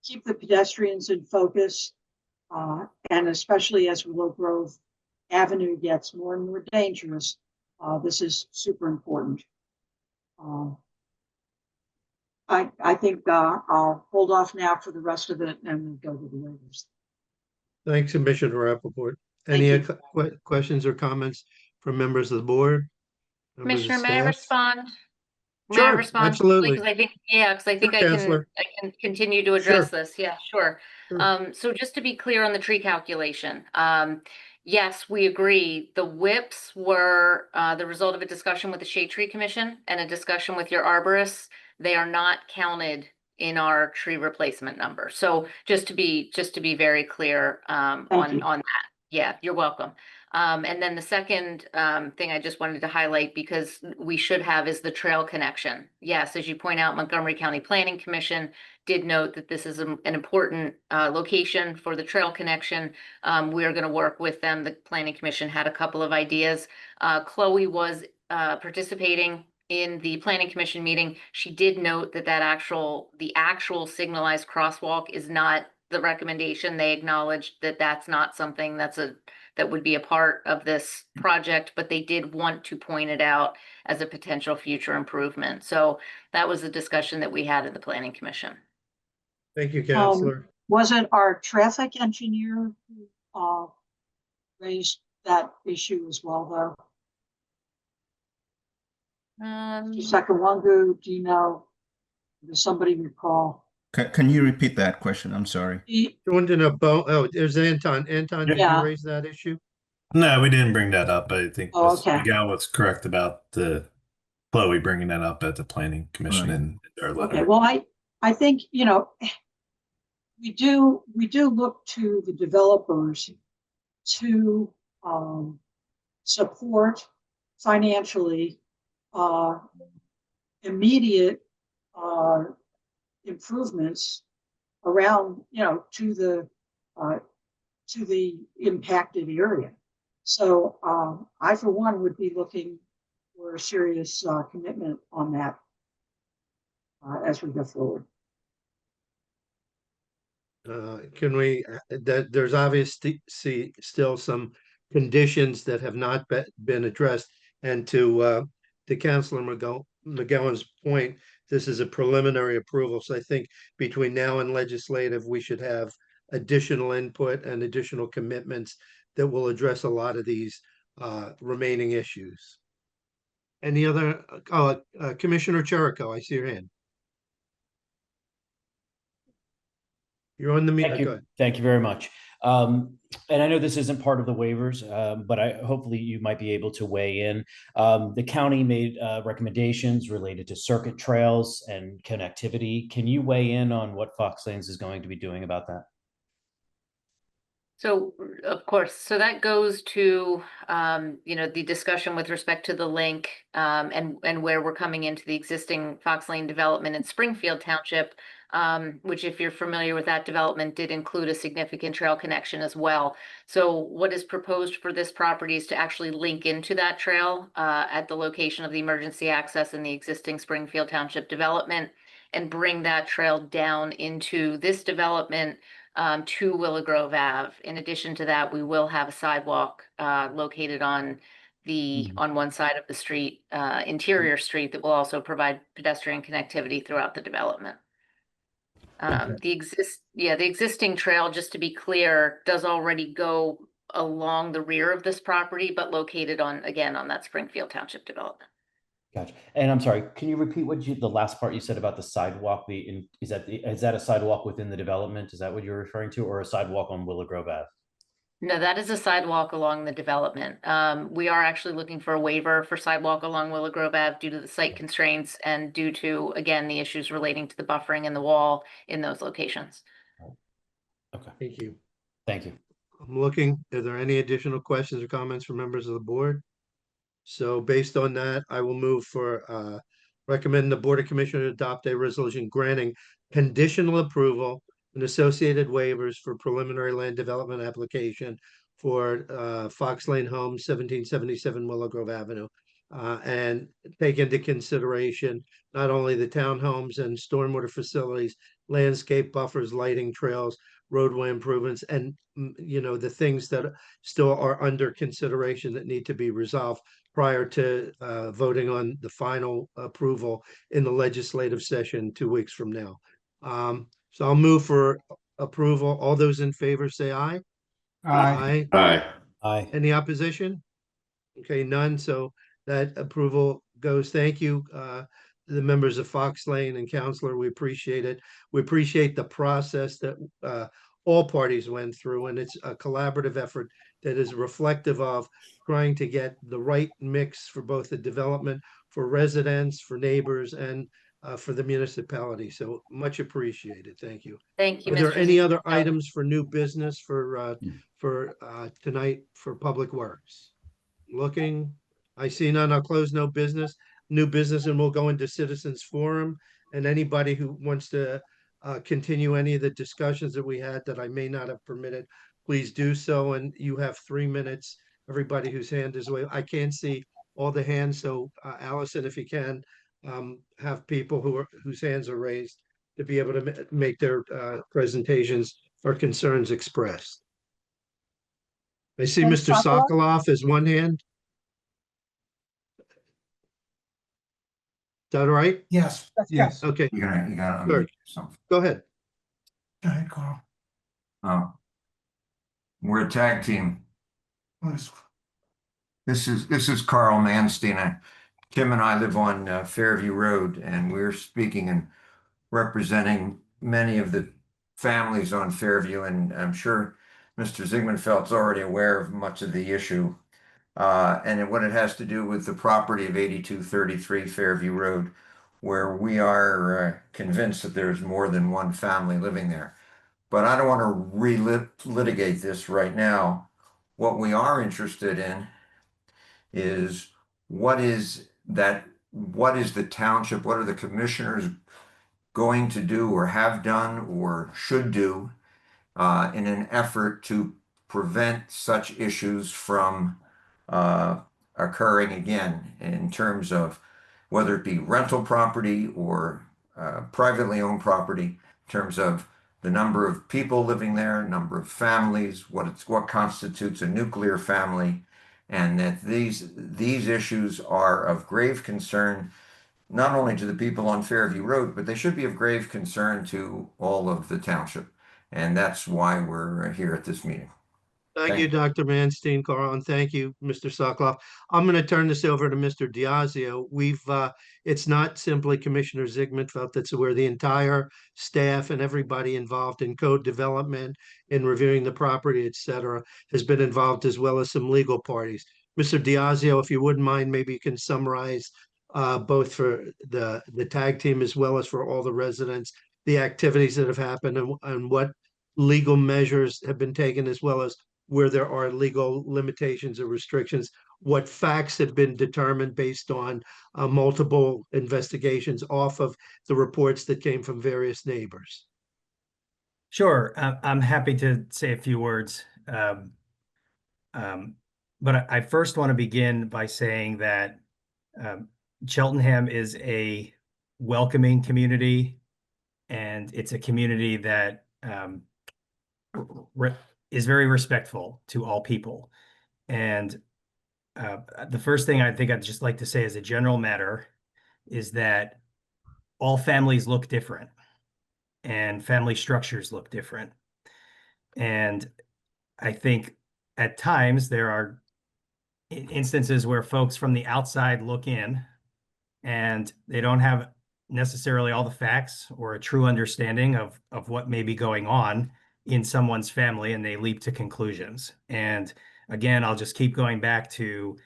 keep the pedestrians in focus, and especially as Willow Grove Avenue gets more and more dangerous, this is super important. I think I'll hold off now for the rest of it and we'll go to the waivers. Thanks, Commissioner Rappaport. Thank Any you. questions or comments from members of the board? Members of Commissioner, may I staff? respond? May I Sure, respond? absolutely. Because I think, yeah, because I think Sure, Counselor. I can continue to address Sure. this. Yeah, sure. Sure. So just to be clear on the tree calculation, yes, we agree. The whips were the result of a discussion with the Shade Tree Commission and a discussion with your arborists. They are not counted in our tree replacement number. So just to be very clear on that. Yeah, you're welcome. And then the second thing I just wanted to highlight, because we should have, is the trail connection. Yes, as you point out, Montgomery County Planning Commission did note that this is an important location for the trail connection. We are going to work with them. The Planning Commission had a couple of ideas. Chloe was participating in the Planning Commission meeting. She did note that the actual signalized crosswalk is not the recommendation. They acknowledged that that's not something that would be a part of this project, but they did want to point it out as a potential future improvement. So that was a discussion that we had at the Planning Commission. Thank you, Counselor. Was it our traffic engineer who raised that issue as well, though? Second one, do you know? Does somebody recall? Can you repeat that question? I'm sorry. You want to know, there's Anton. Anton, did you raise that issue? No, we didn't bring that up. I think okay. Miguel was correct about the Chloe bringing that up at the Planning Commission in their letter. Okay, well, I think, you know, we do look to the developers to support financially immediate improvements around, you know, to the impacted area. So I, for one, would be looking for a serious commitment on that as we go forward. Can we, there's obviously still some conditions that have not been addressed, and to Councilor McGowan's point, this is a preliminary approval. So I think between now and legislative, we should have additional input and additional commitments that will address a lot of these remaining issues. Any other, Commissioner Cherico, I see your hand. You're on the meeting. Thank you very much. And I know this isn't part of the waivers, but hopefully you might be able to weigh in. The county made recommendations related to circuit trails and connectivity. Can you weigh in on what Foxlanes is going to be doing about that? So, of course, so that goes to, you know, the discussion with respect to the link and where we're coming into the existing Foxlane development in Springfield Township, which, if you're familiar with that development, did include a significant trail connection as well. So what is proposed for this property is to actually link into that trail at the location of the emergency access in the existing Springfield Township development, and bring that trail down into this development to Willow Grove Ave. In addition to that, we will have a sidewalk located on one side of the street, interior street, that will also provide pedestrian connectivity throughout the development. The existing trail, just to be clear, does already go along the rear of this property, but located on that Springfield Township development. Gotcha. And I'm sorry, can you repeat the last part you said about the sidewalk? Is that a sidewalk within the development? Is that what you're referring to, or a sidewalk on Willow Grove Ave? No, that is a sidewalk along the development. We are actually looking for a waiver for sidewalk along Willow Grove Ave due to the site constraints and due to, again, the issues relating to the buffering and the wall in those locations. Okay. Thank you. Thank you. I'm looking, are there any additional questions or comments from members of the board? So based on that, I will move for recommend the Board of Commissioners adopt a resolution granting conditional approval and associated waivers for preliminary land development application for Foxlane Homes, 1777 Willow Grove Avenue, and take into consideration not only the townhomes and stormwater facilities, landscape buffers, lighting, trails, roadway improvements, and, you know, the things that still are under consideration that need to be resolved prior to voting on the final approval in the legislative session 2 weeks from now. So I'll move for approval. All those in favor say aye. Aye. Aye. Aye. Any opposition? Okay, none. So that approval goes. Thank you, the members of Foxlane and Counselor. We appreciate it. We appreciate the process that all parties went through, and it's a collaborative effort that is reflective of trying to get the right mix for both the development, for residents, for neighbors, and for the municipality. So much appreciated. Thank you. Thank you, Are there Mr. any other Ziegler. items for new business for tonight for Public Works? Looking, I see none. I'll close new business, and we'll go into citizens forum. And anybody who wants to continue any of the discussions that we had that I may not have permitted, please do so. And you have 3 minutes. Everybody whose hand is away, I can't see all the hands. So Allison, if you can, have people whose hands are raised to be able to make their presentations or concerns expressed. I see And Mr. Sokolov? Sokolov as one hand. Is that all right? Yes, Yes. Okay, you gotta Sure. unmute yourself. go ahead. Go ahead, Carl. We're a tag team. This is Carl Manstein. Tim and I live on Fairview Road, and we're speaking and representing many of the families on Fairview, and I'm sure Mr. Zygmunfeld's already aware of much of the issue. And what it has to do with the property of 8233 Fairview Road, where we are convinced that there's more than one family living there. But I don't want to relitigate this right now. What we are interested in is what is the township, what are the commissioners going to do or have done or should do in an effort to prevent such issues from occurring again, in terms of whether it be rental property or privately owned property, in terms of the number of people living there, number of families, what constitutes a nuclear family, and that these issues are of grave concern not only to the people on Fairview Road, but they should be of grave concern to all of the township. And that's why we're here at this meeting. Thank you, Dr. Manstein, Carl, and thank you, Mr. Sokoloff. I'm going to turn this over to Mr. Diazio. It's not simply Commissioner Zygmunfeld, that's where the entire staff and everybody involved in code development, in reviewing the property, et cetera, has been involved, as well as some legal parties. Mr. Diazio, if you wouldn't mind, maybe you can summarize both for the tag team as well as for all the residents, the activities that have happened and what legal measures have been taken, as well as where there are legal limitations or restrictions, what facts have been determined based on multiple investigations off of the reports that came from various neighbors. Sure, I'm happy to say a few words. But I first want to begin by saying that Cheltenham is a welcoming community, and it's a community that is very respectful to all people. And the first thing I think I'd just like to say as a general matter is that all families look different and family structures look different. And I think at times there are instances where folks from the outside look in and they don't have necessarily all the facts or a true understanding of what may be going on in someone's family, and they leap to conclusions. And again, I'll just keep going back to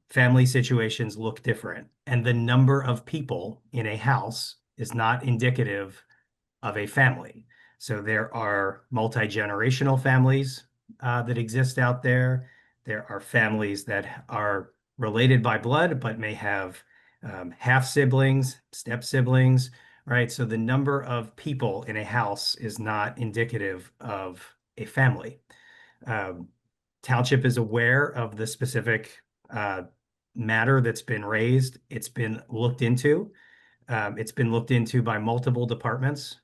family situations look different, and the number of people in a house is not indicative of a family. So there are multi-generational families that exist out there. There are families that are related by blood, but may have half siblings, step siblings, right? So the number of people in a house is not indicative of a family. Township is aware of the specific matter that's been raised. It's been looked into. It's been looked into by multiple departments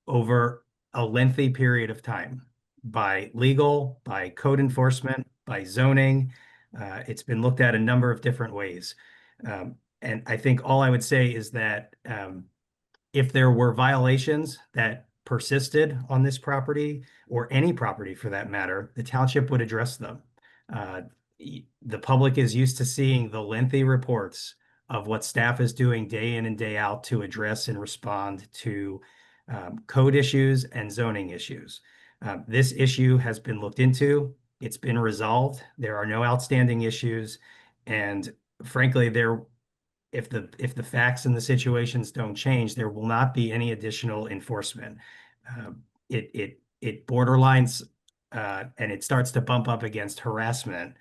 over a lengthy period of time, by legal, by code enforcement, by zoning, It's been looked at a number of different ways. And I think all I would say is that if there were violations that persisted on this property, or any property for that matter, the township would address them. The public is used to seeing the lengthy reports of what staff is doing day in and day out to address and respond to code issues and zoning issues. This issue has been looked into. It's been resolved. There are no outstanding issues. And frankly, if the facts and the situations don't change, there will not be any additional enforcement. It borderlines and it starts to bump up against harassment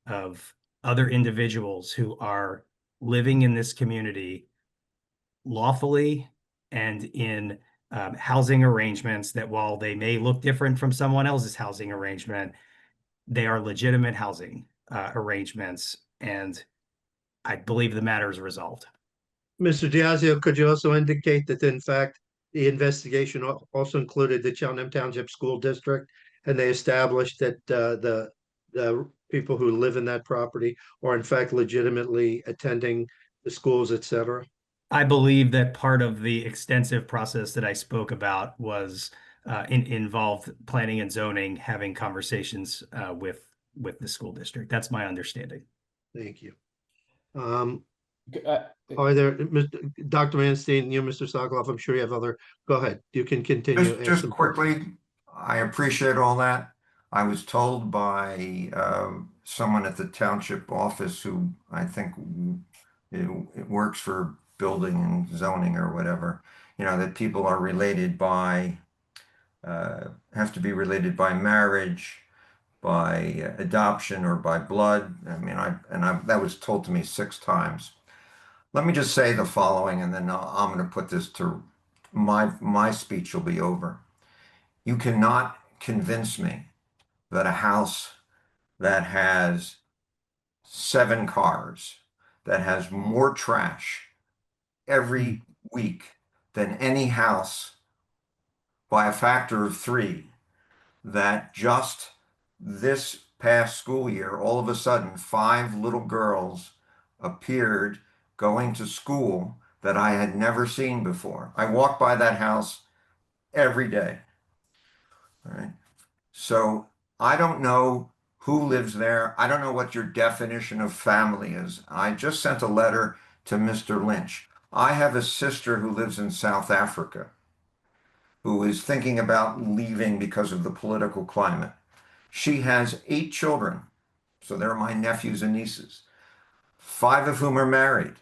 of other individuals who are living in this community lawfully and in housing arrangements that, while they may look different from someone else's housing arrangement, they are legitimate housing arrangements, and I believe the matter is resolved. Mr. Diazio, could you also indicate that in fact, the investigation also included the Cheltenham Township School District, and they established that the people who live in that property are in fact legitimately attending the schools, et cetera? I believe that part of the extensive process that I spoke about was involved planning and zoning, having conversations with the school district. That's my understanding. Thank you. Are there, Dr. Manstein, you, Mr. Sokoloff, I'm sure you have other, go ahead, you can continue. Just quickly, I appreciate all that. I was told by someone at the township office who I think it works for building and zoning or whatever, that people are related by, have to be related by marriage, by adoption, or by blood. I mean, that was told to me 6 times. Let me just say the following, and then I'm going to put this to my speech will be over. You cannot convince me that a house that has 7 cars, that has more trash every week than any house by a factor of 3, that just this past school year, all of a sudden, 5 little girls appeared going to school that I had never seen before. I walk by that house every day. All right. So I don't know who lives there. I don't know what your definition of family is. I just sent a letter to Mr. Lynch. I have a sister who lives in South Africa who is thinking about leaving because of the political climate. She has 8 children. So they're my nephews and nieces, 5 of whom are married.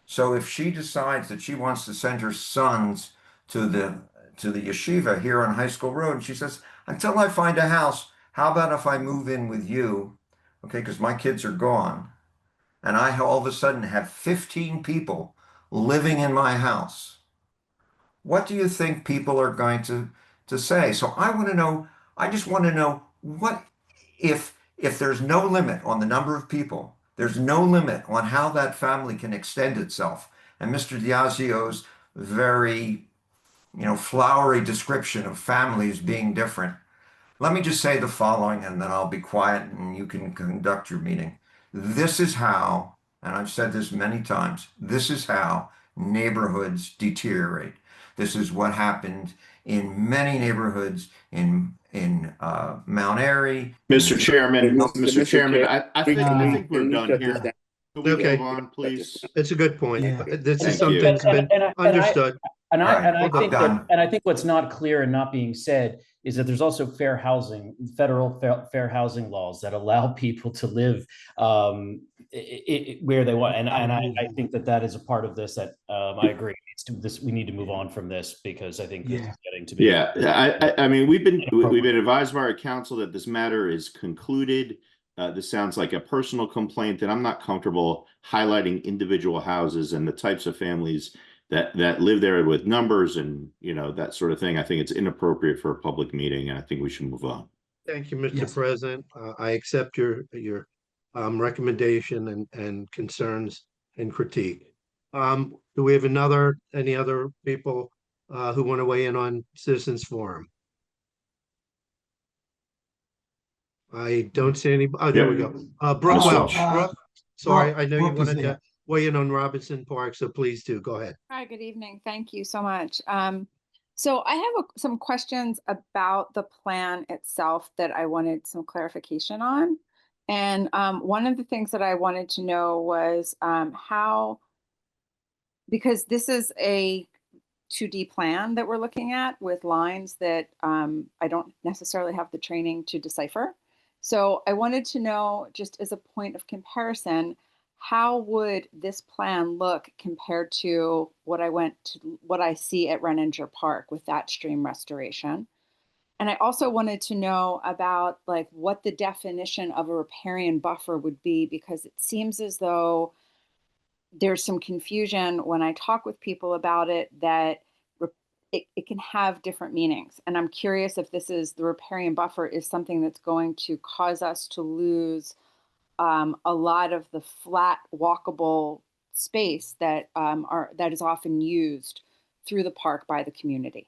So if she decides that she wants to send her sons to the yeshiva here on High School Road, and she says, until I find a house, how about if I move in with you? Okay, because my kids are gone. And I all of a sudden have 15 people living in my house. What do you think people are going to say? So I want to know, I just want to know, what if there's no limit on the number of people, there's no limit on how that family can extend itself. And Mr. Diazio's very, flowery description of families being different. Let me just say the following, and then I'll be quiet and you can conduct your meeting. This is how, and I've said this many times, this is how neighborhoods deteriorate. This is what happened in many neighborhoods in Mount Airy. Mr. Chairman, I think we're done here. Can we Okay. move on, please? It's a good point. Yeah. This is Thank you. something that's been understood. And I think done. and I think what's not clear and not being said is that there's also fair housing, federal fair housing laws that allow people to live where they want. And I think that is a part of this that I agree. We need to move on from this, because I think this is getting to be. Yeah, I mean, we've been advised by our counsel that this matter is concluded. This sounds like a personal complaint, and I'm not comfortable highlighting individual houses and the types of families that live there with numbers and that sort of thing. I think it's inappropriate for a public meeting, and I think we should move on. Thank you, Mr. Yes. President. I accept your recommendation and concerns and critique. Do we have any other people who want to weigh in on Citizens Forum? I don't see any. Oh, there we go. Brooke Ms. Welch. Welch. Brooke, sorry, Brooke- I know you Brooke is wanted to there. weigh in on Robinson Park, so please do. Go ahead. Hi, good evening. Thank you so much. So I have some questions about the plan itself that I wanted some clarification on. And one of the things that I wanted to know was how, because this is a 2D plan that we're looking at with lines that I don't necessarily have the training to decipher. So I wanted to know, just as a point of comparison, how would this plan look compared to what I see at Renninger Park with that stream restoration? And I also wanted to know about like what the definition of a riparian buffer would be, because it seems as though there's some confusion when I talk with people about it, that it can have different meanings. And I'm curious if the riparian buffer is something that's going to cause us to lose a lot of the flat walkable space that is often used through the park by the community.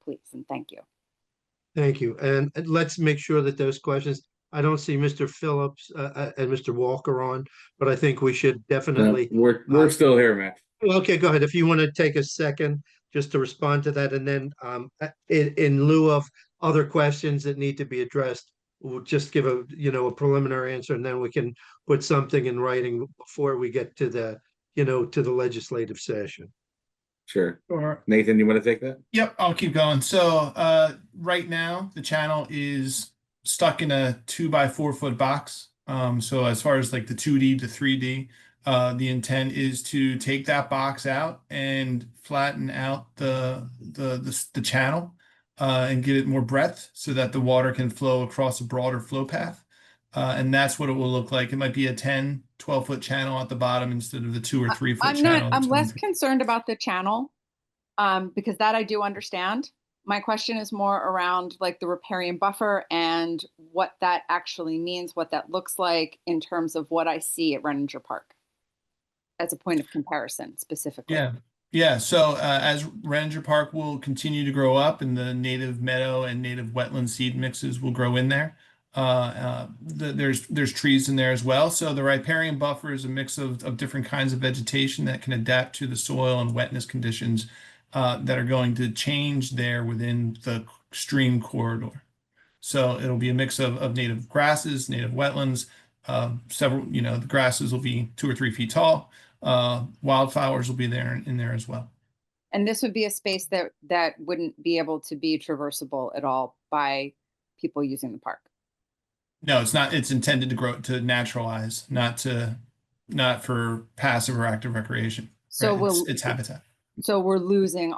Please and thank you. Thank you. And let's make sure that those questions, I don't see Mr. Phillips and Mr. Walker on, but I think we should definitely. We're still here, Matt. Okay, go ahead. If you want to take a second just to respond to that, and then in lieu of other questions that need to be addressed, we'll just give a preliminary answer, and then we can put something in writing before we get to the legislative session. Sure. Sure. Nathan, you want to take that? Yep, I'll keep going. So right now the channel is stuck in a 2x4 foot box. So as far as like the 2D to 3D, the intent is to take that box out and flatten out the channel and get it more breadth so that the water can flow across a broader flow path. And that's what it will look like. It might be a 10, 12-foot channel at the bottom instead of the 2 or 3 foot channel. I'm less concerned about the channel because that I do understand. My question is more around like the riparian buffer and what that actually means, what that looks like in terms of what I see at Renninger Park as a point of comparison specifically. Yeah. So as Renninger Park will continue to grow up and the native meadow and native wetland seed mixes will grow in there, there's trees in there as well. So the riparian buffer is a mix of different kinds of vegetation that can adapt to the soil and wetness conditions that are going to change there within the stream corridor. So it'll be a mix of native grasses, native wetlands, several, the grasses will be 2 or 3 feet tall. Wildflowers will be there in there as well. And this would be a space that wouldn't be able to be traversable at all by people using the park. No, it's not. It's intended to grow, to naturalize, not for passive or active recreation. So right? It's habitat. So we're losing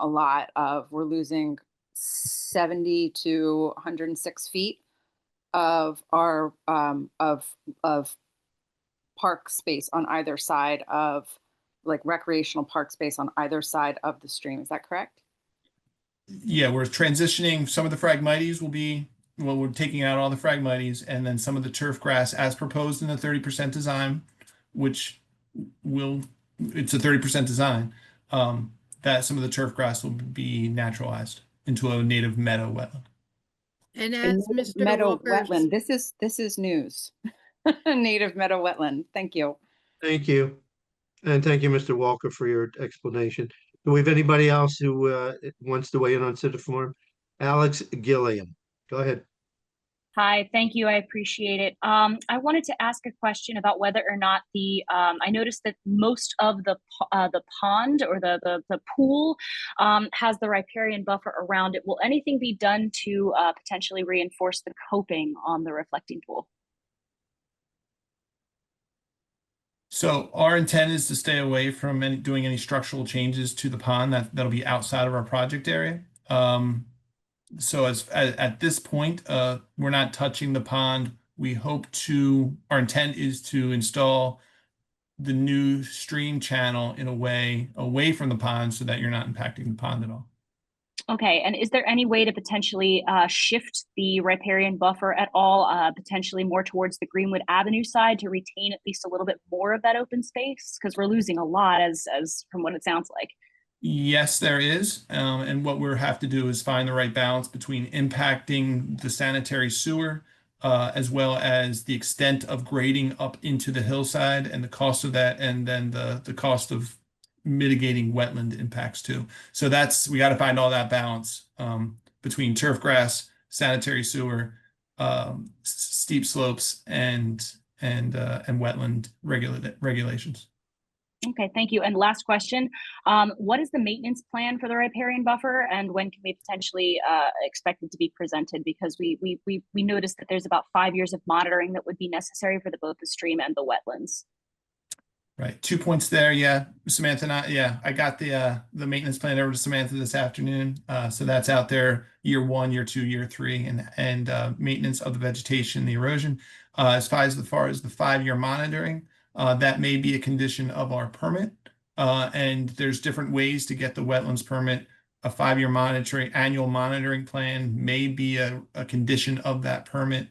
70 to 106 feet of our of park space on either side of, like, recreational park space on either side of the stream. Is that correct? Yeah, we're transitioning. Some of the Phragmites will be, well, we're taking out all the Phragmites, and then some of the turf grass as proposed in the 30% design, which it's a 30% design, that some of the turf grass will be naturalized into a native meadow wetland. And as Mr. Meadow Walker, wetland. This is news. Native meadow wetland. Thank you. Thank you. And thank you, Mr. Walker, for your explanation. Do we have anybody else who wants to weigh in on Citi Forum? Alex Gilliam, go ahead. Hi, thank you. I appreciate it. I wanted to ask a question about whether or not I noticed that most of the pond or the pool has the riparian buffer around it. Will anything be done to potentially reinforce the coping on the reflecting pool? So our intent is to stay away from doing any structural changes to the pond. That'll be outside of our project area. So at this point, we're not touching the pond. Our intent is to install the new stream channel in a way away from the pond so that you're not impacting the pond at all. Okay, and is there any way to potentially shift the riparian buffer at all, potentially more towards the Greenwood Avenue side to retain at least a little bit more of that open space? Because we're losing a lot as from what it sounds like. Yes, there is. And what we'll have to do is find the right balance between impacting the sanitary sewer as well as the extent of grading up into the hillside and the cost of that, and then the cost of mitigating wetland impacts too. So we got to find all that balance between turf grass, sanitary sewer, steep slopes, and wetland regulations. Okay, thank you. And last question, what is the maintenance plan for the riparian buffer, and when can we potentially expect it to be presented? Because we noticed that there's about 5 years of monitoring that would be necessary for both the stream and the wetlands. Right, 2 points there. Yeah, Samantha. I got the maintenance plan over to Samantha this afternoon. So that's out there, year 1, year 2, year 3, and maintenance of the vegetation, the erosion. As far as the 5-year monitoring, that may be a condition of our permit. And there's different ways to get the wetlands permit. A 5-year annual monitoring plan may be a condition of that permit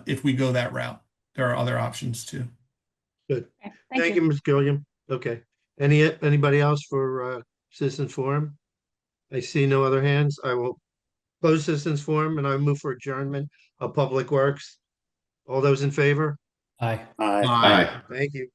if we go that route. There are other options too. Good. Okay, Thank you, Ms. Gilliam. Okay. Anybody else for citizens forum? I see no other hands. I will close citizens forum and I move for adjournment of Public Works. All those in favor? Aye. Aye. Thank you.